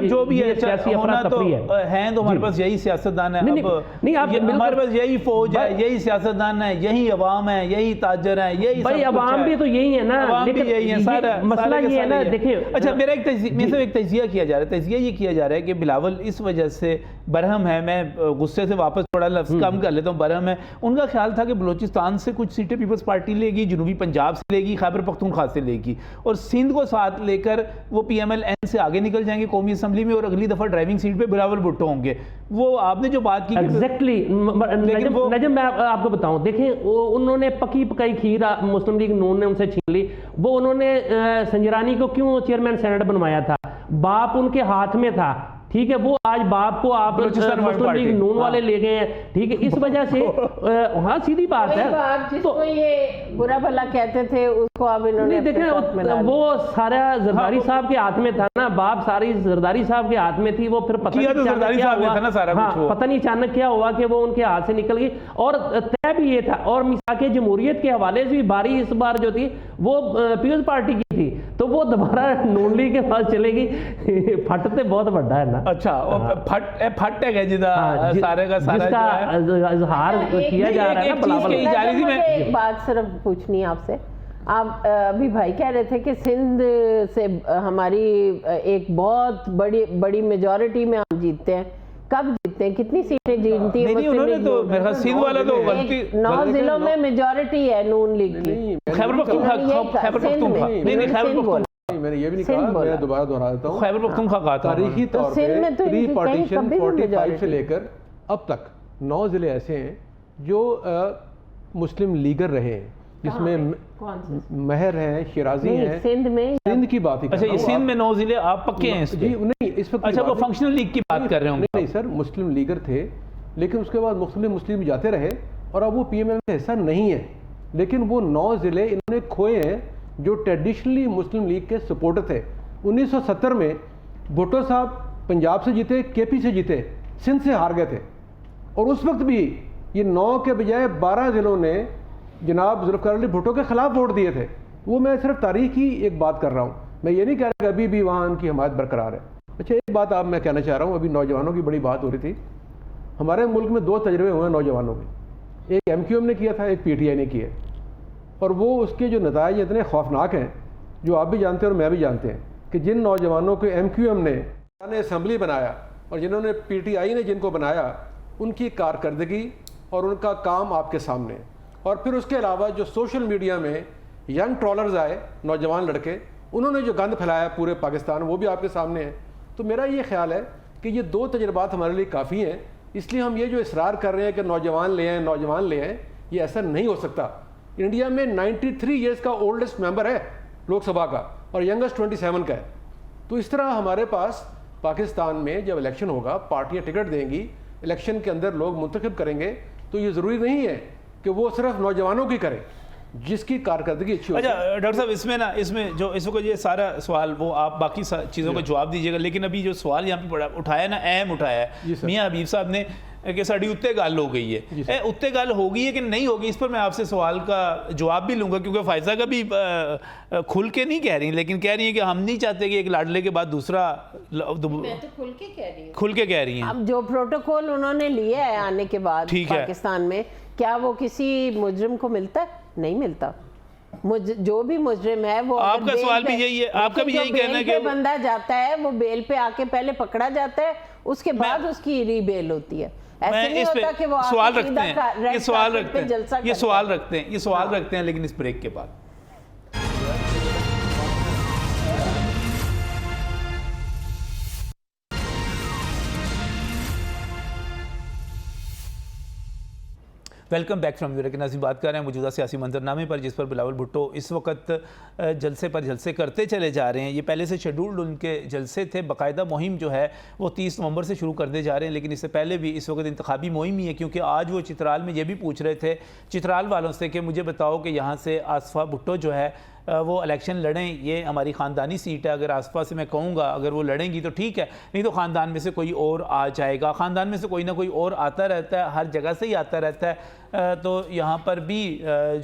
जो भी है सियासी अफरा-तफरी है तो हमारे पास यही सियासतदान है। नहीं हमारे पास यही फौज है, यही सियासतदान है, यही अवाम है, यही ताजर है, यही भाई अवाम भी तो यही है ना, लेकिन मसला ये है ना। देखिए, अच्छा मेरा एक तजिया किया जा रहा है, तजिया ये किया जा रहा है कि बिलावल इस वजह से बरहम है। मैं गुस्से से वापस थोड़ा लफ्ज़ कम कर लेता हूँ। बरहम है, उनका ख्याल था कि बलूचिस्तान से कुछ सीटें पीपल्स पार्टी लेगी, जनूबी पंजाब से लेगी, खैबर पख्तूनख्वा से लेगी और सिंध को साथ लेकर वो PMLN से आगे निकल जाएंगे कौमी असम्बली में और अगली दफ़ा ड्राइविंग सीट पर बिलावल भुट्टो होंगे। वो आपने जो बात की एग्जैक्टली नजम मैं आपको बताऊं, देखें उन्होंने पकी पकाई खीर मुस्लिम लीग नून ने उनसे छीन ली। वो उन्होंने संजरानी को क्यों चेयरमैन सेनेट बनवाया था? बाप उनके हाथ में था, ठीक है। वो आज बाप को आप मुस्लिम लीग नून वाले ले गए हैं, ठीक है। इस वजह से हाँ सीधी बात है। तो ये बुरा भला कहते थे उसको अब इन्होंने देखें वो सारा जरदारी साहब के हाथ में था ना, बाप सारी जरदारी साहब के हाथ में थी। वो फिर पता नहीं अचानक क्या हुआ कि वो उनके हाथ से निकल गई। और तय भी ये था, और मिसाके जमहूरियत के हवाले से भी बारी इस बार जो थी वो पीपल्स पार्टी की थी, तो वो दोबारा नून लीग के पास चलेगी। फटते बहुत बड़ा है ना। अच्छा फट है जिदा सारे का सारा इजहार किया जा रहा है ना। बात सिर्फ पूछनी है आपसे, आप अभी भाई कह रहे थे कि सिंध से हमारी एक बहुत बड़ी मेजॉरिटी में हम जीतते हैं। कब जीतते हैं, कितनी सीटें जीतती है? उन्होंने तो मेरा सिंध वाला तो 9 जिलों में मेजॉरिटी है नून लीग की। खैबर पख्तूनख्वा मैंने ये भी नहीं कहा, मैं दोबारा दोहरा देता हूँ। खैबर पख्तूनख्वा कहा था तारीखी तौर पे प्री पार्टीशन 45 से लेकर अब तक 9 जिले ऐसे हैं जो मुस्लिम लीगर रहे हैं, जिसमें महर हैं, शिराजी हैं। सिंध की बात ही। अच्छा ये सिंध में 9 जिले आप पक्के हैं इसके? नहीं इस वक्त। अच्छा वो फंक्शनल लीग की बात कर रहे होंगे? नहीं सर, मुस्लिम लीगर थे लेकिन उसके बाद मुस्लिम जाते रहे और अब वो PML का हिस्सा नहीं है। लेकिन वो 9 जिले इन्होंने खोए हैं जो ट्रेडिशनली मुस्लिम लीग के सपोर्टर थे। 1970 में भुट्टो साहब पंजाब से जीते, KP से जीते, सिंध से हार गए थे। और उस वक्त भी ये 9 के बजाय 12 जिलों ने जनाब जुल्फ़िकार अली भुट्टो के खिलाफ वोट दिए थे। वो मैं सिर्फ तारीख की एक बात कर रहा हूँ, मैं ये नहीं कह रहा कि अभी भी वहाँ उनकी हमायत बरकरार है। अच्छा एक बात आप मैं कहना चाह रहा हूँ, अभी नौजवानों की बड़ी बात हो रही थी। हमारे मुल्क में 2 तजर्बे हुए हैं नौजवानों के, एक MQM ने किया था, एक PTI ने किया। और वो उसके जो नताइज इतने खौफनाक हैं जो आप भी जानते हैं और मैं भी जानते हैं कि जिन नौजवानों को MQM ने असम्बली बनाया और जिन्होंने PTI ने जिनको बनाया, उनकी कारकर्दगी और उनका काम आपके सामने। और फिर उसके अलावा जो सोशल मीडिया में यंग ट्रॉलर्स आए, नौजवान लड़के, उन्होंने जो गंद फैलाया पूरे पाकिस्तान, वो भी आपके सामने है। तो मेरा ये ख्याल है कि ये 2 तजर्बात हमारे लिए काफ़ी हैं। इसलिए हम ये जो इसरार कर रहे हैं कि नौजवान ले आएँ, ये ऐसा नहीं हो सकता। इंडिया में 93 ईयर्स का ओल्डेस्ट मेंबर है लोकसभा का और यंगेस्ट 27 का है। तो इस तरह हमारे पास पाकिस्तान में जब इलेक्शन होगा, पार्टियां टिकट देंगी, इलेक्शन के अंदर लोग मुंतखब करेंगे, तो ये ज़रूरी नहीं है कि वो सिर्फ नौजवानों की करें जिसकी कारकर्दगी अच्छी हो। अच्छा डॉक्टर साहब इसमें जो इस वक्त ये सारा सवाल वो आप बाकी चीज़ों का जवाब दीजिएगा, लेकिन अभी जो सवाल यहाँ पे उठाया ना, अहम उठाया है मियाँ हबीब साहब ने कि साड़ी उत्ते गल हो गई है, उत्ते गल हो गई है कि नहीं होगी, इस पर मैं आपसे सवाल का जवाब भी लूँगा, क्योंकि फायजा का भी खुल के नहीं कह रही, लेकिन कह रही है कि हम नहीं चाहते कि एक लाडले के बाद दूसरा। मैं तो खुल के कह रही हूँ, खुल के कह रही हैं। अब जो प्रोटोकॉल उन्होंने लिया है आने के बाद पाकिस्तान में, क्या वो किसी मुजरिम को मिलता है? नहीं मिलता। जो भी मुजरिम है वो, आपका सवाल भी यही है, आपका भी यही कहना है कि बंदा जाता है वो बेल पे आके पहले पकड़ा जाता है, उसके बाद उसकी रीबेल होती है। ऐसे नहीं होता कि वो सवाल रखते हैं, ये सवाल रखते हैं, ये सवाल रखते हैं, ये सवाल रखते हैं, लेकिन इस ब्रेक के बाद। Welcome back from Europe. नाज़रीन, बात कर रहे हैं मौजूदा सियासी मंजरनामे पर, जिस पर बिलावल भुट्टो इस वक्त जलसे पर जलसे करते चले जा रहे हैं। ये पहले से शेड्यूल्ड उनके जलसे थे, बाकायदा मुहिम जो है वो 30 नवंबर से शुरू कर दे जा रहे हैं, लेकिन इससे पहले भी इस वक्त इंतखाबी मुहिम ही है, क्योंकि आज वो चित्राल में ये भी पूछ रहे थे चित्राल वालों से कि मुझे बताओ कि यहाँ से आसफा भुट्टो जो है वो इलेक्शन लड़ें, ये हमारी ख़ानदानी सीट है, अगर आसपास से मैं कहूँगा अगर वो लड़ेंगी तो ठीक है, नहीं तो ख़ानदान में से कोई और आ जाएगा। ख़ानदान में से कोई ना कोई और आता रहता है, हर जगह से ही आता रहता है। तो यहाँ पर भी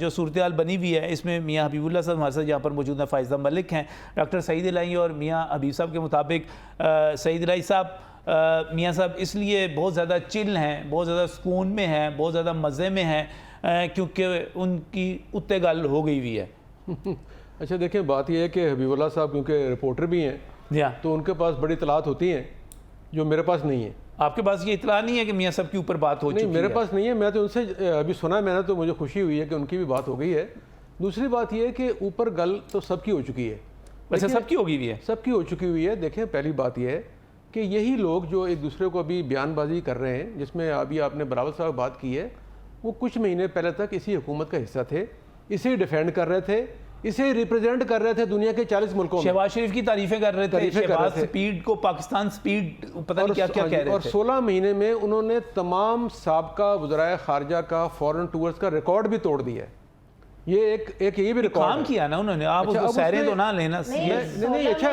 जो सूरत हाल बनी हुई है, इसमें मियाँ हबीबुल्लाह साहब हमारे साथ यहाँ पर मौजूद हैं, फ़ाइज़ा मलिक हैं, डॉक्टर सईद इलाही और मियाँ हबीब साहब के मुताबिक सईद इलाही साहब, मियाँ साहब इसलिए बहुत ज़्यादा चिल हैं, बहुत ज़्यादा सुकून में हैं, बहुत ज़्यादा मज़े में हैं, क्योंकि उनकी उत्ते गल हो गई हुई है। अच्छा देखिए, बात यह है कि हबीबुल्लाह साहब क्योंकि रिपोर्टर भी हैं, तो उनके पास बड़ी इतलात होती हैं जो मेरे पास नहीं है। आपके पास ये इतला नहीं है कि मियाँ साहब के ऊपर बात हो चुकी है? मेरे पास नहीं है, मैं तो उनसे अभी सुना मैंने, तो मुझे खुशी हुई है कि उनकी भी बात हो गई है। दूसरी बात यह है कि ऊपर गल तो सबकी हो चुकी है। अच्छा, सबकी हो गई है? सबकी हो चुकी हुई है। देखें, पहली बात यह है कि यही लोग जो एक दूसरे को अभी बयानबाजी कर रहे हैं, जिसमें अभी आपने बिलावल साहब बात की है, वो कुछ महीने पहले तक इसी हुकूमत का हिस्सा थे, इसे डिफेंड कर रहे थे, इसे रिप्रेजेंट कर रहे थे दुनिया के 40 मुल्कों में। शहबाज शरीफ की तारीफें कर रहे थे, शहबाज स्पीड को पाकिस्तान स्पीड पता नहीं क्या क्या कह रहे थे। और 16 महीने में उन्होंने तमाम साबका वज़राए खारजा का फॉरेन टूर्स का रिकॉर्ड भी तोड़ दिया है। ये एक ये भी रिकॉर्ड काम किया ना उन्होंने, आप उसको सहरे तो ना लेना। नहीं, अच्छा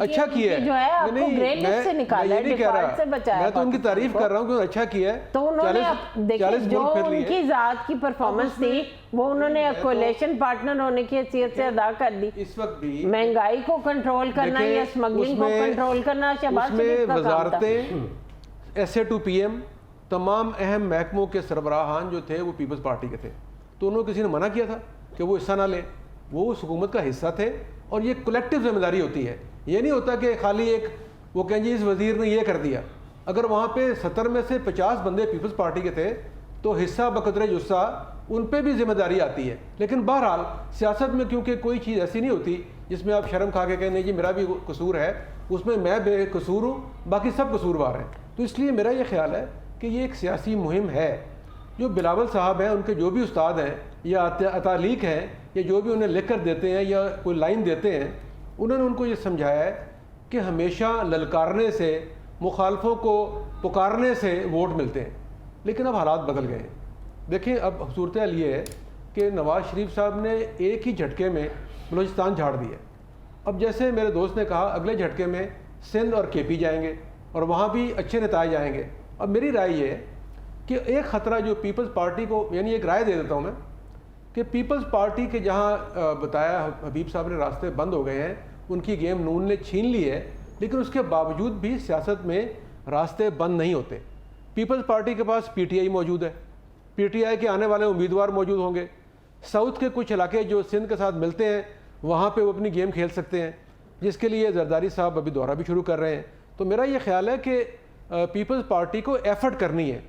अच्छा किया है, जो है आपको ग्रे लिस्ट से निकाला है, डिफॉल्ट से बचाया। मैं तो उनकी तारीफ कर रहा हूँ कि अच्छा किया है। तो उन्होंने देखिए जो उनकी जात की परफॉर्मेंस थी वो उन्होंने कोलिशन पार्टनर होने की हैसियत से अदा कर दी। इस वक्त भी महंगाई को कंट्रोल करना या स्मगलिंग को कंट्रोल करना शहबाज शरीफ का काम था। SA to PM तमाम अहम महकमों के सरबराहान जो थे वो पीपल्स पार्टी के थे, तो उन्होंने किसी ने मना किया था कि वो हिस्सा ना ले? वो उस हुकूमत का हिस्सा थे, और ये कलेक्टिव जिम्मेदारी होती है। ये नहीं होता कि खाली एक वो कहें जी इस वजीर ने ये कर दिया। अगर वहाँ पे 70 में से 50 बंदे पीपल्स पार्टी के थे तो हिस्सा बकदरे जुस्सा उन पे भी जिम्मेदारी आती है। लेकिन बहरहाल सियासत में क्योंकि कोई चीज़ ऐसी नहीं होती जिसमें आप शर्म खा के कहें नहीं जी मेरा भी कसूर है, उसमें मैं बेकसूर हूँ, बाकी सब कसूरवार हैं। तो इसलिए मेरा ये ख्याल है कि ये एक सियासी मुहिम है। जो बिलावल साहब हैं, उनके जो भी उस्ताद हैं या अतालीक हैं या जो भी उन्हें लिख कर देते हैं या कोई लाइन देते हैं, उन्होंने उनको ये समझाया है कि हमेशा ललकारने से, मुखालफों को पुकारने से वोट मिलते हैं। लेकिन अब हालात बदल गए हैं। देखें, अब सूरत हाल ये है कि नवाज़ शरीफ साहब ने एक ही झटके में बलूचिस्तान झाड़ दिया। अब जैसे मेरे दोस्त ने कहा, अगले झटके में सिंध और KP जाएंगे और वहाँ भी अच्छे नताइज आएंगे। अब मेरी राय ये है कि एक ख़तरा जो पीपल्स पार्टी को, यानी एक राय दे देता हूँ मैं, कि पीपल्स पार्टी के जहाँ बताया हबीब साहब ने रास्ते बंद हो गए हैं, उनकी गेम नून ने छीन ली है, लेकिन उसके बावजूद भी सियासत में रास्ते बंद नहीं होते। पीपल्स पार्टी के पास PTI मौजूद है, PTI के आने वाले उम्मीदवार मौजूद होंगे। साउथ के कुछ इलाके जो सिंध के साथ मिलते हैं वहाँ पे वो अपनी गेम खेल सकते हैं, जिसके लिए जरदारी साहब अभी दौरा भी शुरू कर रहे हैं। तो मेरा ये ख्याल है कि पीपल्स पार्टी को एफर्ट करनी है,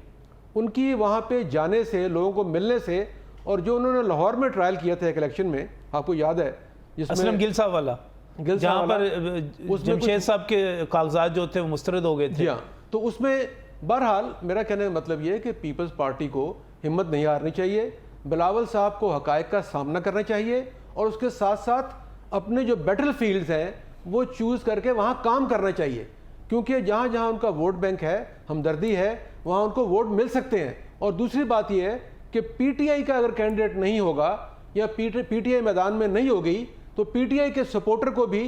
उनकी वहाँ पे जाने से, लोगों को मिलने से। और जो उन्होंने लाहौर में ट्रायल किया था एक इलेक्शन में, आपको याद है, जिसमें गिल साहब वाला, जहाँ पर जमशेद साहब के कागजात जो थे वो मुस्तरद हो गए थे। जी हाँ, तो उसमें बहरहाल मेरा कहने का मतलब ये है कि पीपल्स पार्टी को हिम्मत नहीं हारनी चाहिए, बिलावल साहब को हकायक का सामना करना चाहिए, और उसके साथ साथ अपने जो बैटल फील्ड्स हैं वो चूज़ करके वहाँ काम करना चाहिए। क्योंकि जहाँ जहाँ उनका वोट बैंक है, हमदर्दी है, वहाँ उनको वोट मिल सकते हैं। और दूसरी बात यह है कि PTI का अगर कैंडिडेट नहीं होगा या PTI मैदान में नहीं होगी तो PTI के सपोर्टर को भी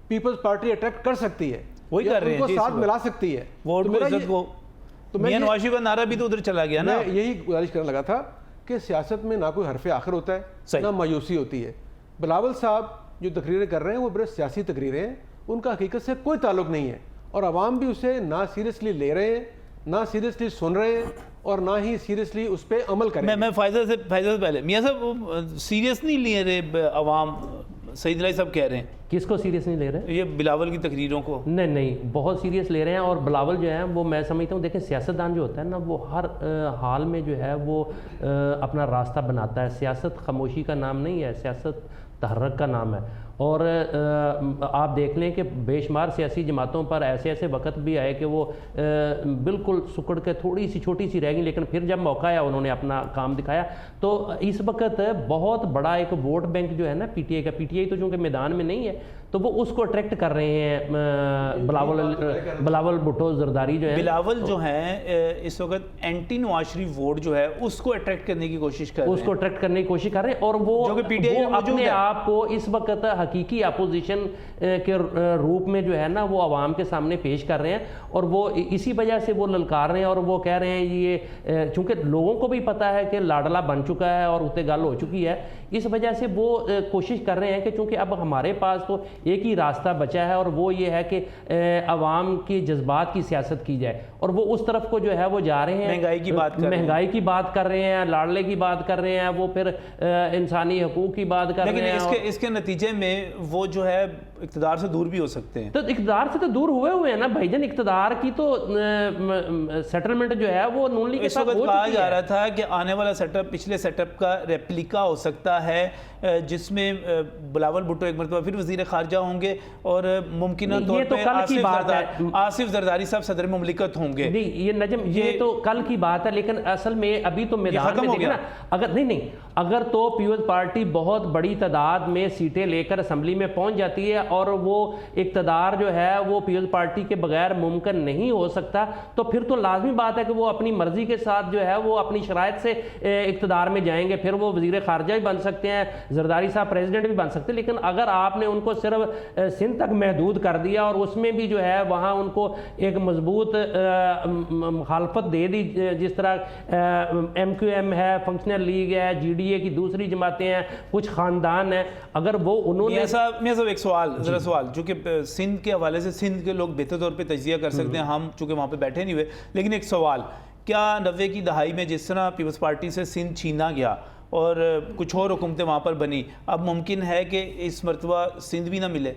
पीपल्स पार्टी अट्रैक्ट कर सकती है, वही कर रहे हैं, उनको साथ मिला सकती है। वोट को इज्जत को तो मियां नवाज शरीफ का नारा भी तो उधर चला गया ना। मैं यही गुजारिश करने लगा था कि सियासत में ना कोई हरफ आखिर होता है ना मायूसी होती है। बिलावल साहब जो तकरीरें कर रहे हैं वो बड़े सियासी तकरीरें हैं, उनका हकीकत से कोई ताल्लुक नहीं है और आवाम भी उसे ना सीरियसली ले रहे हैं, ना सीरियसली सुन रहे हैं और ना ही सीरियसली उस पर अमल करें। मैं फायदा से पहले मियां साहब सीरियस नहीं ले रहे अवाम, सईद रईस साहब कह रहे हैं। किसको सीरियस नहीं ले रहे? ये बिलावल की तकरीरों को। नहीं, बहुत सीरियस ले रहे हैं। और बिलावल जो है वो मैं समझता हूँ, देखें सियासतदान जो होता है ना वो हर हाल में जो है वो अपना रास्ता बनाता है। सियासत खामोशी का नाम नहीं है, सियासत तहर्रक का नाम है। और आप देख लें कि बेशुमार सियासी जमातों पर ऐसे ऐसे वक्त भी आए कि वो बिल्कुल सुकड़ के थोड़ी सी छोटी सी रह गई, लेकिन फिर जब मौका आया उन्होंने अपना काम दिखाया। तो इस वक्त बहुत बड़ा एक वोट बैंक जो है ना पीटीआई का, पीटीआई तो चूँकि मैदान में नहीं है तो वो उसको अट्रैक्ट कर रहे हैं। बिलावल भुट्टो जरदारी जो है, बिलावल जो है इस वक्त एंटी नवाज शरीफ वोट जो है उसको अट्रैक्ट करने की कोशिश कर रहे हैं, उसको अट्रैक्ट करने की कोशिश कर रहे हैं। और वो अपने आप को इस वक्त हकीकी अपोजिशन के रूप में जो है ना वो आवाम के सामने पेश कर रहे हैं और वो इसी वजह से वो ललकार रहे हैं। और वो कह रहे हैं ये चूँकि लोगों को भी पता है कि लाडला बन चुका है और उते गल हो चुकी है, इस वजह से वो कोशिश कर रहे हैं कि चूँकि अब हमारे पास तो एक ही रास्ता बचा है और वो ये है कि अवाम के जज्बात की सियासत की जाए। और वो उस तरफ को जो है वो जा रहे हैं, महंगाई की बात कर रहे हैं, लाडले की बात कर रहे हैं, वो फिर इंसानी हकूक की बात कर रहे हैं। लेकिन इसके नतीजे में वो जो है इक़्तिदार से दूर भी हो सकते हैं। तो इक़्तिदार से तो दूर हुए हैं ना भाईजान। इक़्तिदार की तो सेटलमेंट जो है वो नून लीग के साथ हो चुकी है। कहा जा रहा था कि आने वाला सेटअप पिछले सेटअप का रेप्लिका हो सकता है, जिसमें बिलावल भुट्टो एक मरतबा फिर वज़ीर ख़ारजा होंगे और मुमकिन तौर पर आसिफ जरदारी साहब सदर मुमलिकत होंगे। नहीं ये नजम, ये तो कल की बात है, लेकिन असल में अभी तो मैदान में देखना, अगर नहीं अगर तो पीपल्स पार्टी बहुत बड़ी तादाद में सीटें लेकर असम्बली में पहुंच जाती है और वो इक़्तिदार जो है वो पीपल्स पार्टी के बगैर मुमकिन नहीं हो सकता, तो फिर तो लाजमी बात है कि वो अपनी मर्जी के साथ जो है वो अपनी शराइत से इक़्तिदार में जाएंगे। फिर वो वज़ीर ख़ारजा भी बन सकते हैं, जरदारी साहब प्रेसिडेंट भी बन सकते हैं। लेकिन अगर आपने उनको सिर्फ सिंध तक महदूद कर दिया और उसमें भी जो है वहाँ उनको एक मजबूत मुखालफत दे दी, जिस तरह MQM है, फंक्शनल लीग है, GDA की दूसरी जमातें हैं, कुछ ख़ानदान हैं, अगर वो उन्होंने मियां साहब एक सवाल चूँकि सिंध के हवाले से सिंध के लोग बेहतर तौर पर तजिया कर सकते हैं, हम चूँकि वहाँ पर बैठे नहीं हुए, लेकिन एक सवाल, क्या 90 की दहाई में जिस तरह पीपल्स पार्टी से सिंध छीना गया और कुछ और हुकूमतें वहाँ पर बनी, अब मुमकिन है कि इस मरतबा सिंध भी ना मिले?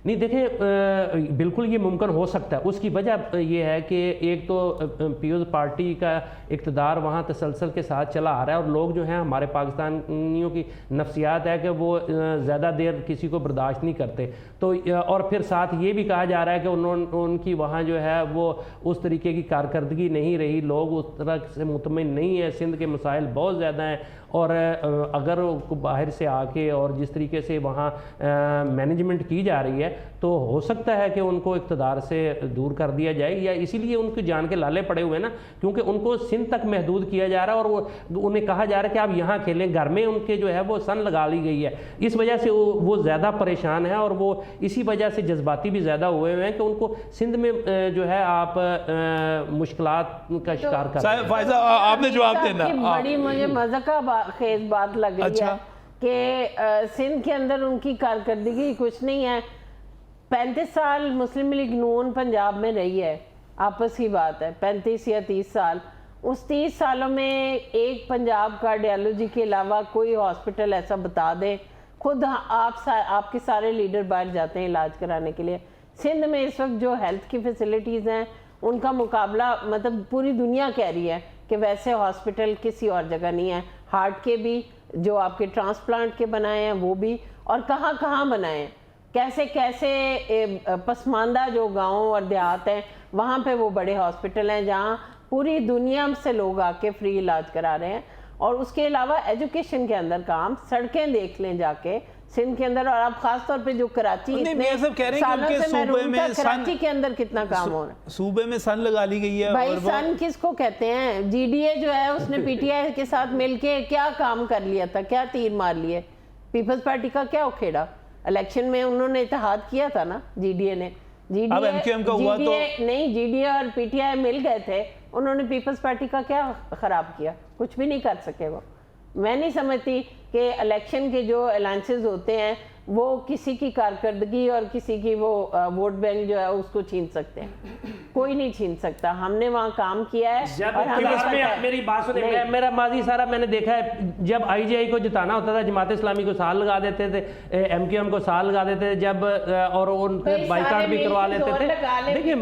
नहीं देखें, बिल्कुल ये मुमकिन हो सकता है। उसकी वजह ये है कि एक तो पीपल्स पार्टी का इक़्तिदार वहाँ तसलसल के साथ चला आ रहा है और लोग जो हैं, हमारे पाकिस्तानियों की नफ्सियात है कि वो ज़्यादा देर किसी को बर्दाश्त नहीं करते। तो और फिर साथ ये भी कहा जा रहा है कि उनकी वहाँ जो है वो उस तरीके की कारकर्दगी नहीं रही, लोग उस तरह से मुतमिन नहीं है, सिंध के मसाइल बहुत ज़्यादा हैं। और अगर बाहर से आके और जिस तरीके से वहाँ मैनेजमेंट की जा रही है तो हो सकता है कि उनको इक़्तिदार से दूर कर दिया जाए, या इसीलिए उनकी जान के लाले पड़े हुए हैं ना, क्योंकि उनको सिंध तक महदूद किया जा रहा है और उन्हें कहा जा रहा है कि आप यहाँ खेलें, घर में उनके जो है वो सन लगा ली गई है। इस वजह से वो ज़्यादा परेशान है और वो इसी वजह से जज्बाती भी ज़्यादा हुए हैं कि उनको सिंध में जो है आप मुश्किलात का शिकार कर रहे हैं। आपने जवाब देना। बड़ी मुझे मज़ा खेज बात लग रही है कि सिंध के अंदर उनकी कारकर्दगी कुछ नहीं है। 35 साल मुस्लिम लीग नून पंजाब में रही है, आपस की बात है, 35 या 30 साल। उस 30 सालों में एक पंजाब कार्डियोलॉजी के अलावा कोई हॉस्पिटल ऐसा बता दें, खुद आपके सारे लीडर बाहर जाते हैं इलाज कराने के लिए। सिंध में इस वक्त जो हेल्थ की फैसिलिटीज़ हैं उनका मुकाबला मतलब पूरी दुनिया कह रही है कि वैसे हॉस्पिटल किसी और जगह नहीं है। हार्ट के भी, जो आपके ट्रांसप्लांट के बनाए हैं वो भी, और कहाँ कहाँ बनाए हैं, कैसे कैसे पसमानदा जो गाँव और देहात हैं वहाँ पे वो बड़े हॉस्पिटल हैं जहाँ पूरी दुनिया से लोग आके फ्री इलाज करा रहे हैं। और उसके अलावा एजुकेशन के अंदर काम, सड़कें देख लें जाके सिंध के अंदर, और अब खास तौर पे जो कराची कराची के अंदर कितना काम हो रहा है, सूबे में सन लगा ली गई है। भाई सन किसको कहते हैं? GDA जो है उसने PTI के साथ मिलके क्या काम कर लिया था, क्या तीर मार लिए? पीपल्स पार्टी का क्या उखेड़ा? इलेक्शन में उन्होंने इत्तेहाद किया था ना GDA ने। GDA और PTI मिल गए थे उन्होंने पीपल्स पार्टी का क्या ख़राब किया? कुछ भी नहीं कर सके वो। मैं नहीं समझती कि इलेक्शन के जो अलायंसेस होते हैं वो किसी की कारकर्दगी और किसी की वो वोट बैंक जो है उसको छीन सकते हैं। कोई नहीं छीन सकता। हमने वहाँ काम किया है। जब और हमें पता है। मेरी बात सुने, मेरा माजी सारा मैंने देखा है, जब आईजीआई को जिताना होता था जमात इस्लामी को साल लगा देते थे, एमक्यूएम को साल लगा देते थे, जब और उनके बाइकाट भी करवा लेते थे। देखिए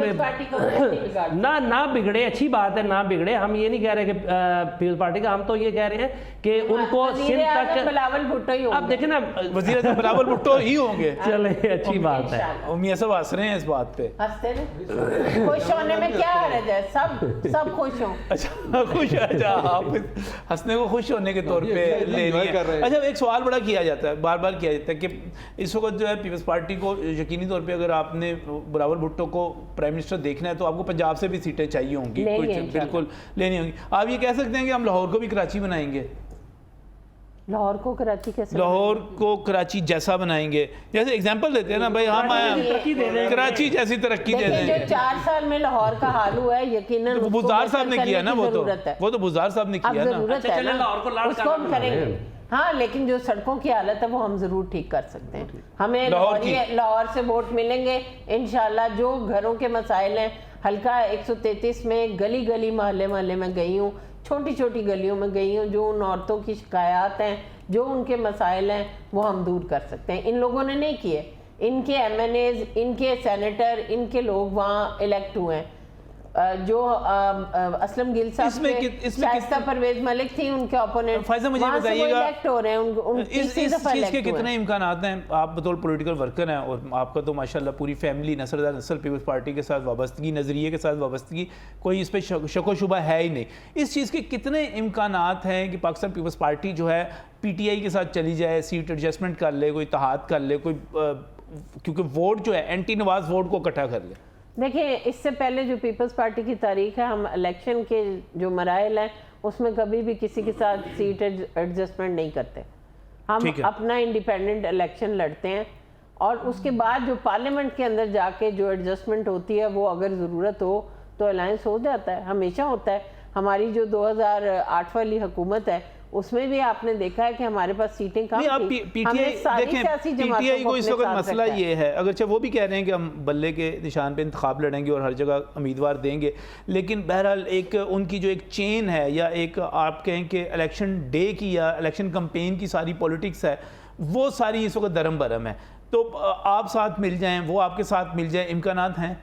ना बिगड़े, अच्छी बात है, ना बिगड़े, हम ये नहीं कह रहे कि पीपल्स पार्टी का, हम तो ये कह रहे हैं कि उनको सिंध तक बिलावल भुट्टो ही अब देखे ना, वज़ीर आज़म बिलावल भुट्टो ही होंगे। चले, अच्छी बात है। मियां सब हंस रहे हैं इस बात पे। हंसते रहे, खुश होने में क्या हर्ज है? सब खुश हों। अच्छा खुश, अच्छा आप हंसने को खुश होने के तौर पे ले रही हैं। अच्छा, एक सवाल बड़ा किया जाता है, बार बार किया जाता है कि इस वक्त जो है पीपल्स पार्टी को यकीनी तौर पे अगर आपने बिलावल भुट्टो को प्राइम मिनिस्टर देखना है तो आपको पंजाब से भी सीटें चाहिए होंगी, कुछ बिल्कुल लेनी होंगी। आप ये कह सकते हैं कि हम लाहौर को भी कराची बनाएंगे? लाहौर को कराची कैसे? लाहौर को कराची जैसा बनाएंगे, जैसे एग्जांपल देते हैं ना भाई, हम कराची जैसी तरक्की दे देंगे। जो 4 साल में लाहौर का हाल हुआ है यकीनन बुज़दार साहब ने किया ना, वो तो बुज़दार साहब ने किया ना, उसको हम करेंगे। हाँ, लेकिन जो सड़कों की हालत है वो हम जरूर ठीक कर सकते हैं। हमें लाहौर से वोट मिलेंगे इंशाल्लाह। जो घरों के मसाइल हैं, हल्का 133 में गली गली मोहल्ले मोहल्ले में गई हूँ, छोटी छोटी गलियों में गई हूँ, जो उन औरतों की शिकायत हैं, जो उनके मसाइल हैं, वो हम दूर कर सकते हैं। इन लोगों ने नहीं किए, इनके एमएनएज, इनके सेनेटर, इनके लोग वहाँ इलेक्ट हुए हैं। जो असलम गिल साहब शाइस्ता परवेज मलिक थी, उनके ओपोनेंट, फायजा मुझे बताइएगा इलेक्ट हो रहे हैं, इस चीज़ के कितने इम्कानात हैं? आप बतौर पॉलिटिकल वर्कर हैं और आपका तो माशाल्लाह पूरी फैमिली नसरदार नस्ल पीपल्स पार्टी के साथ वाबस्तगी, नज़रिए के साथ वाबस्तगी, कोई इस पर शक व शुबा है ही नहीं। इस चीज़ के कितने इम्कानात हैं कि पाकिस्तान पीपल्स पार्टी जो है पीटीआई के साथ चली जाए, सीट एडजस्टमेंट कर ले, कोई इत्तेहाद कर ले, कोई क्योंकि वोट जो है एंटी नवाज वोट को इकट्ठा कर ले? देखिए, इससे पहले जो पीपल्स पार्टी की तारीख है, हम इलेक्शन के जो मराइल हैं उसमें कभी भी किसी के साथ सीट एडजस्टमेंट नहीं करते। हम अपना इंडिपेंडेंट इलेक्शन लड़ते हैं और उसके बाद जो पार्लियामेंट के अंदर जाके जो एडजस्टमेंट होती है वो अगर ज़रूरत हो तो अलायंस हो जाता है, हमेशा होता है। हमारी जो 2008 वाली हुकूमत है उसमें भी आपने देखा है कि हमारे पास सीटें कम थी। पीटीआई को इस वक्त मसला ये है, अगरचे वो भी कह रहे हैं कि हम बल्ले के निशान पे इंतखाब लड़ेंगे और हर जगह उम्मीदवार देंगे, लेकिन बहरहाल एक उनकी जो एक चेन है या एक आप कहें कि इलेक्शन डे की या इलेक्शन कैंपेन की सारी पॉलिटिक्स है, वो सारी इस वक्त दरम बरम है। तो आप साथ मिल जाएं, वो आपके साथ मिल जाए, इम्कानात हैं?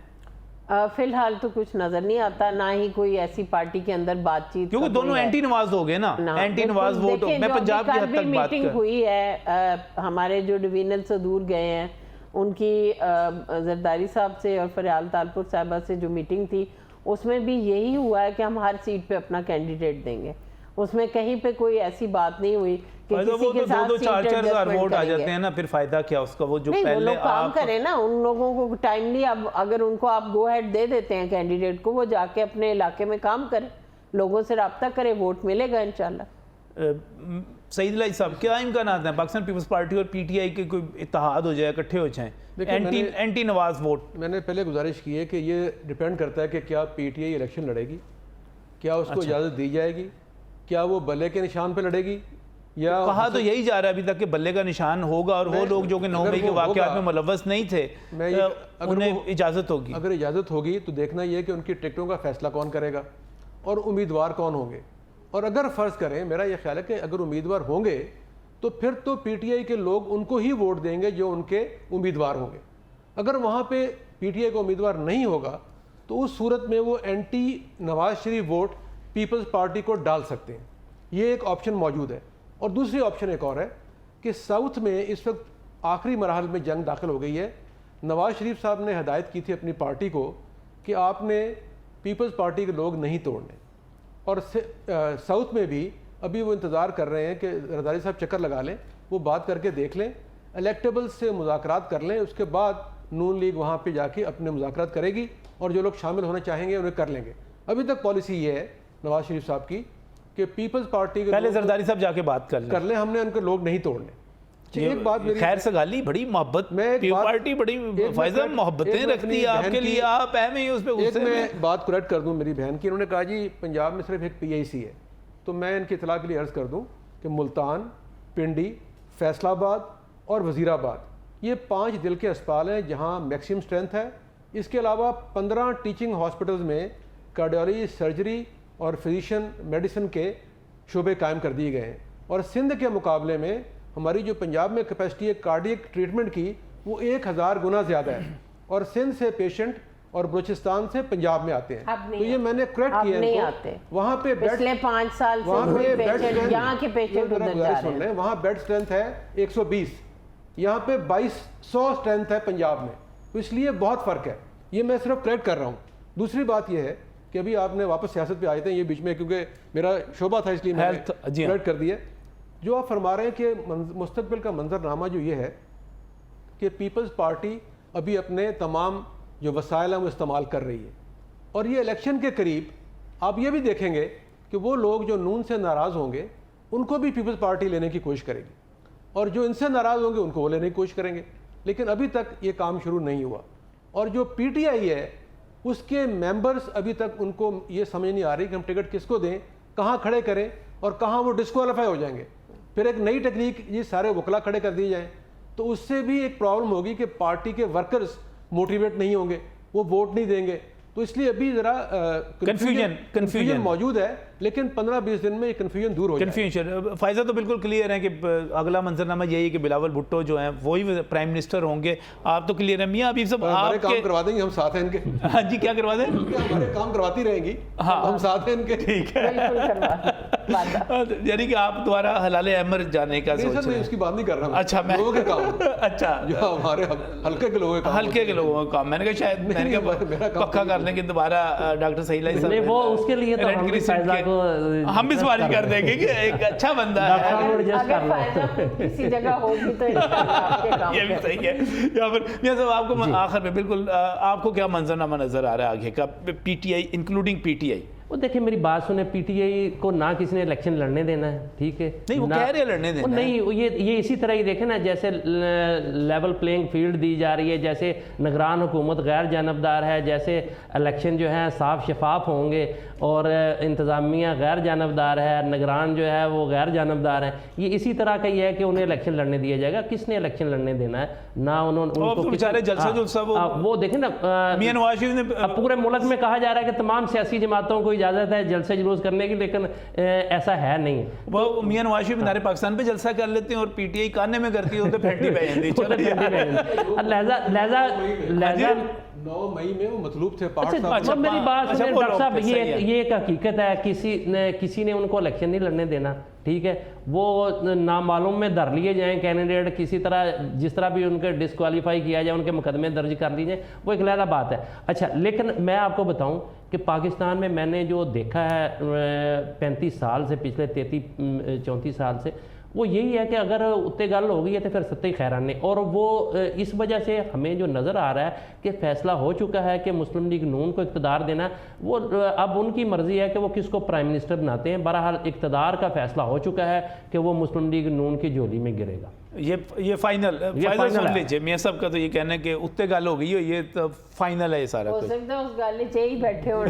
फिलहाल तो कुछ नजर नहीं आता, ना ही कोई ऐसी पार्टी के अंदर बातचीत, क्योंकि दोनों एंटी नवाज हो गए ना, एंटी नवाज वोट। मैं पंजाब की हद तक बात मीटिंग हुई है, हमारे जो डिवीजनल सदूर गए हैं उनकी जरदारी साहब से और फरियाल तालपुर साहबा से जो मीटिंग थी उसमें भी यही हुआ है कि हम हर सीट पे अपना कैंडिडेट देंगे। उसमें कहीं पे कोई ऐसी बात नहीं हुई कि किसी के साथ 4-4 हज़ार वोट आ जाते हैं ना, फिर फायदा क्या उसका? वो जो पहले लोग काम करें ना, उन लोगों को टाइमली, अब अगर उनको आप गो हेड दे देते हैं कैंडिडेट को, वो जाके अपने इलाके में काम करें, लोगों से रब्ता करें, वोट मिलेगा इंशाल्लाह। सईद अली साहब, क्या इम्कानात हैं पाकिस्तान पीपल्स पार्टी और पीटीआई के कोई इत्तेहाद हो जाए, इकट्ठे हो जाएं, एंटी नवाज वोट? मैंने पहले गुजारिश की है कि ये डिपेंड करता है कि क्या पीटीआई इलेक्शन लड़ेगी, क्या उसको इजाज़त दी जाएगी, क्या वो बल्ले के निशान पे लड़ेगी, या कहा तो यही जा रहा है अभी तक कि बल्ले का निशान होगा और वो लोग जो कि 9 मई के वाक़यात में मुलव्वस नहीं थे, उन्हें इजाज़त होगी। अगर इजाज़त होगी तो देखना यह कि उनकी टिकटों का फैसला कौन करेगा और उम्मीदवार कौन होंगे। और अगर फ़र्ज़ करें, मेरा यह ख्याल है कि अगर उम्मीदवार होंगे तो फिर तो पीटीआई के लोग उनको ही वोट देंगे जो उनके उम्मीदवार होंगे। अगर वहाँ पे पीटीआई का उम्मीदवार नहीं होगा तो उस सूरत में वो anti Nawaz Sharif vote peoples party को डाल सकते हैं, ये एक ऑप्शन मौजूद है। और दूसरी ऑप्शन एक और है कि साउथ में इस वक्त आखिरी मरहल में जंग दाखिल हो गई है। नवाज शरीफ साहब ने हदायत की थी अपनी पार्टी को कि आपने पीपल्स पार्टी के लोग नहीं तोड़ने, और साउथ में भी अभी वो इंतज़ार कर रहे हैं कि रज़ारी साहब चक्कर लगा लें, वो बात करके देख लें, इलेक्टेबल्स से मुज़ाकरात कर लें, उसके बाद नून लीग वहाँ पे जाके अपने मुज़ाकरात करेगी और जो लोग शामिल होना चाहेंगे उन्हें कर लेंगे। अभी तक पॉलिसी ये है नवाज शरीफ साहब की कि पीपल्स पार्टी के पहले जरदारी साहब जाके बात कर लें, हमने उनके लोग नहीं तोड़ने। एक बात मेरी खैर सगाली बड़ी मोहब्बत, मैं एक पीपल बात- पार्टी बड़ी फैज़ल मोहब्बतें रखती है आपके लिए, आप अहम ही उस पर एक गुस्से में। मैं बात करेक्ट कर दूं मेरी बहन की, उन्होंने कहा जी पंजाब में सिर्फ एक PIC है, तो मैं इनकी इतला के लिए अर्ज़ कर दूं कि मुल्तान, पिंडी, फैसलाबाद और वज़ीराबाद ये 5 दिल के अस्पताल हैं जहां मैक्सिमम स्ट्रेंथ है। इसके अलावा 15 टीचिंग हॉस्पिटल्स में कार्डियोलॉजी, सर्जरी और फिजिशियन मेडिसिन के शोबे कायम कर दिए गए हैं। और सिंध के मुकाबले में हमारी जो पंजाब में कैपेसिटी है कार्डियक ट्रीटमेंट की वो 1000 गुना ज़्यादा है, और सिंध से पेशेंट और बलूचिस्तान से पंजाब में आते हैं। तो ये मैंने करेक्ट किया नहीं इनको। आते। वहाँ पे पिछले 5 साल से वहाँ पे बेड पेशेंट, यहाँ के पेशेंट उधर जा रहे हैं। वहाँ बेड स्ट्रेंथ है 120, यहाँ पे 2200 स्ट्रेंथ है पंजाब में, तो इसलिए बहुत फ़र्क है। ये मैं सिर्फ करेक्ट कर रहा हूँ। दूसरी बात ये है कि अभी आपने वापस सियासत पे आए थे ये बीच में, क्योंकि मेरा शोबा था इसलिए मैंने करेक्ट कर दिया। जो आप फरमा रहे हैं कि मुस्तकबिल का मंजरनामा जो ये है कि पीपल्स पार्टी अभी अपने तमाम जो वसाइल हैं वो इस्तेमाल कर रही है, और ये इलेक्शन के करीब आप ये भी देखेंगे कि वो लोग जो नून से नाराज़ होंगे उनको भी पीपल्स पार्टी लेने की कोशिश करेगी, और जो इनसे नाराज़ होंगे उनको वो लेने की कोशिश करेंगे। लेकिन अभी तक ये काम शुरू नहीं हुआ, और जो PTI है उसके मेंबर्स अभी तक उनको ये समझ नहीं आ रही कि हम टिकट किसको दें, कहाँ खड़े करें और कहाँ वो डिस्क्वालीफाई हो जाएंगे। फिर एक नई टेक्निक ये सारे वकला खड़े कर दिए जाएं, तो उससे भी एक प्रॉब्लम होगी कि पार्टी के वर्कर्स मोटिवेट नहीं होंगे, वो वोट नहीं देंगे। तो इसलिए अभी ज़रा कन्फ्यूजन मौजूद है, लेकिन 15-20 दिन में ये कन्फ्यूजन दूर हो जाएगा। कन्फ्यूजन फ़ायदा तो बिल्कुल क्लियर है कि अगला मंजरनामा यही है कि बिलावल भुट्टो जो हैं वही प्राइम मिनिस्टर होंगे। आप तो क्लियर है मियाँ अभी सब हमारे काम करवा देंगे, हम साथ हैं इनके। हाँ जी, क्या करवा दें? हमारे काम करवाती रहेंगी, हाँ हम साथ हैं इनके। ठीक है, यानी कि आप दोबारा हलाले अमर जाने का सोच रहे हैं? उसकी बात नहीं कर रहा। अच्छा, मैं लोगों के काम अच्छा जो हमारे हल्के के लोगों के काम, हल्के के लोगों का काम, मैंने कहा शायद मैंने पक्का कर लेंगे दोबारा डॉक्टर सहीला साहब वो उसके लिए तो हम भी फैज़ला को हम भी सवारी कर देंगे कि एक अच्छा बंदा है। अगर फायदा किसी जगह होगी तो इंशाल्लाह आपके काम ये भी सही है। या फिर मियां साहब आपको आखिर में बिल्कुल आपको क्या मंजरनामा नजर आ रहा है आगे का PTI इंक्लूडिंग PTI? वो देखिए मेरी बात सुने, PTI को ना किसी ने इलेक्शन लड़ने देना है, ठीक है? नहीं वो कह रहे हैं लड़ने देना नहीं, ये इसी तरह ही देखें ना, जैसे लेवल प्लेइंग फील्ड दी जा रही है, जैसे निगरान हुकूमत गैर जानबदार है, जैसे इलेक्शन जो है साफ शफाफ होंगे और इंतज़ामिया गैर जानबदार है, निगरान जो है वो गैर जानबदार है। ये इसी तरह का ही है कि उन्हें इलेक्शन लड़ने दिया जाएगा। किसने इलेक्शन लड़ने देना है? ना उन्होंने वो देखें ना, मियां नवाज शरीफ ने पूरे मुल्क में कहा जा रहा है कि तमाम सियासी जमातों को इजाज़त है जलसे जुलूस करने की, लेकिन ऐसा है नहीं। वो मियां नवाज शरीफ नारे पाकिस्तान पे जलसा कर लेते हैं और PTI काने में करती है, तो फैंटी पे जाती है। लिहाजा 9 मई में वो मतलूब थे। अच्छा, मेरी बात सुनिए डॉक्टर साहब, ये एक हकीकत है, किसी ने उनको इलेक्शन नहीं लड़ने देना, ठीक है? वो नामालूम में धर लिए जाएं कैंडिडेट, किसी तरह जिस तरह भी उनके डिस्क्वालीफाई किया जाए, उनके मुकदमे दर्ज कर लिए जाए, वो एक अलग बात है। अच्छा, लेकिन मैं आपको बताऊं कि पाकिस्तान में मैंने जो देखा है 35 साल से, पिछले 33-34 साल से, वो यही है कि अगर उत्ते गल हो गई है तो फिर सत्ते खैरान ने, और वो इस वजह से हमें जो नज़र आ रहा है कि फ़ैसला हो चुका है कि मुस्लिम लीग नून को इक़्तिदार देना, वो अब उनकी मर्ज़ी है कि वो किसको प्राइम मिनिस्टर बनाते हैं। बहरहाल इक़्तिदार का फ़ैसला हो चुका है कि वो मुस्लिम लीग नून की झोली में गिरेगा। ये फाइनल सुन लीजिए मियां साहब का, तो ये कहना है कि उत्ते गल हो गई हो, ये तो फाइनल है ये सारा हो कुछ। सकता है उस गल च ही बैठे हो,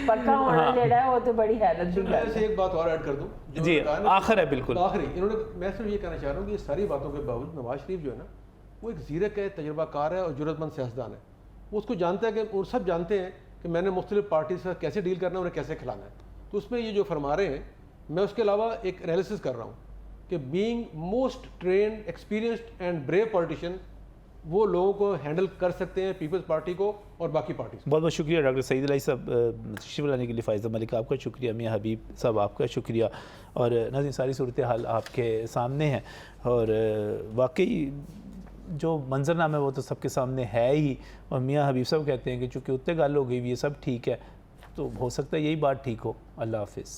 पक्का होना जेड़ा है वो तो बड़ी हैरत की बात है। एक बात और ऐड कर दूं जी, आखिर है बिल्कुल आखिरी, इन्होंने मैं सिर्फ ये कहना चाह रहा हूँ कि ये सारी बातों के बावजूद नवाज शरीफ जो है ना, वो एक ज़ीरक है, तजुर्बाकार है और ज़रूरतमंद सियासतदान है। वो उसको जानता है कि वो सब जानते हैं कि मैंने मुख्तलिफ पार्टी से कैसे डील करना है, उन्हें कैसे खिलाना है। तो उसमें ये जो फरमा रहे हैं, मैं उसके अलावा एक एनालिसिस कर रहा हूँ कि being most trained, experienced and brave politician, वो लोगों को हैंडल कर सकते हैं, पीपल्स पार्टी को और बाकी पार्टी। बहुत बहुत शुक्रिया डॉक्टर सईद इलाही साहब तशरीफ़ लाने के लिए। फ़ाइज़ा मलिक आपका शुक्रिया, मियां हबीब साहब आपका शुक्रिया। और नाज़रीन, सारी सूरत हाल आपके सामने है, और वाकई जो मंजरनामा है वो तो सबके सामने है ही। और मियां हबीब साहब कहते हैं कि चूँकि उत्ते गल हो गई, ये सब ठीक है, तो हो सकता है यही बात ठीक हो। अल्लाह हाफिज़।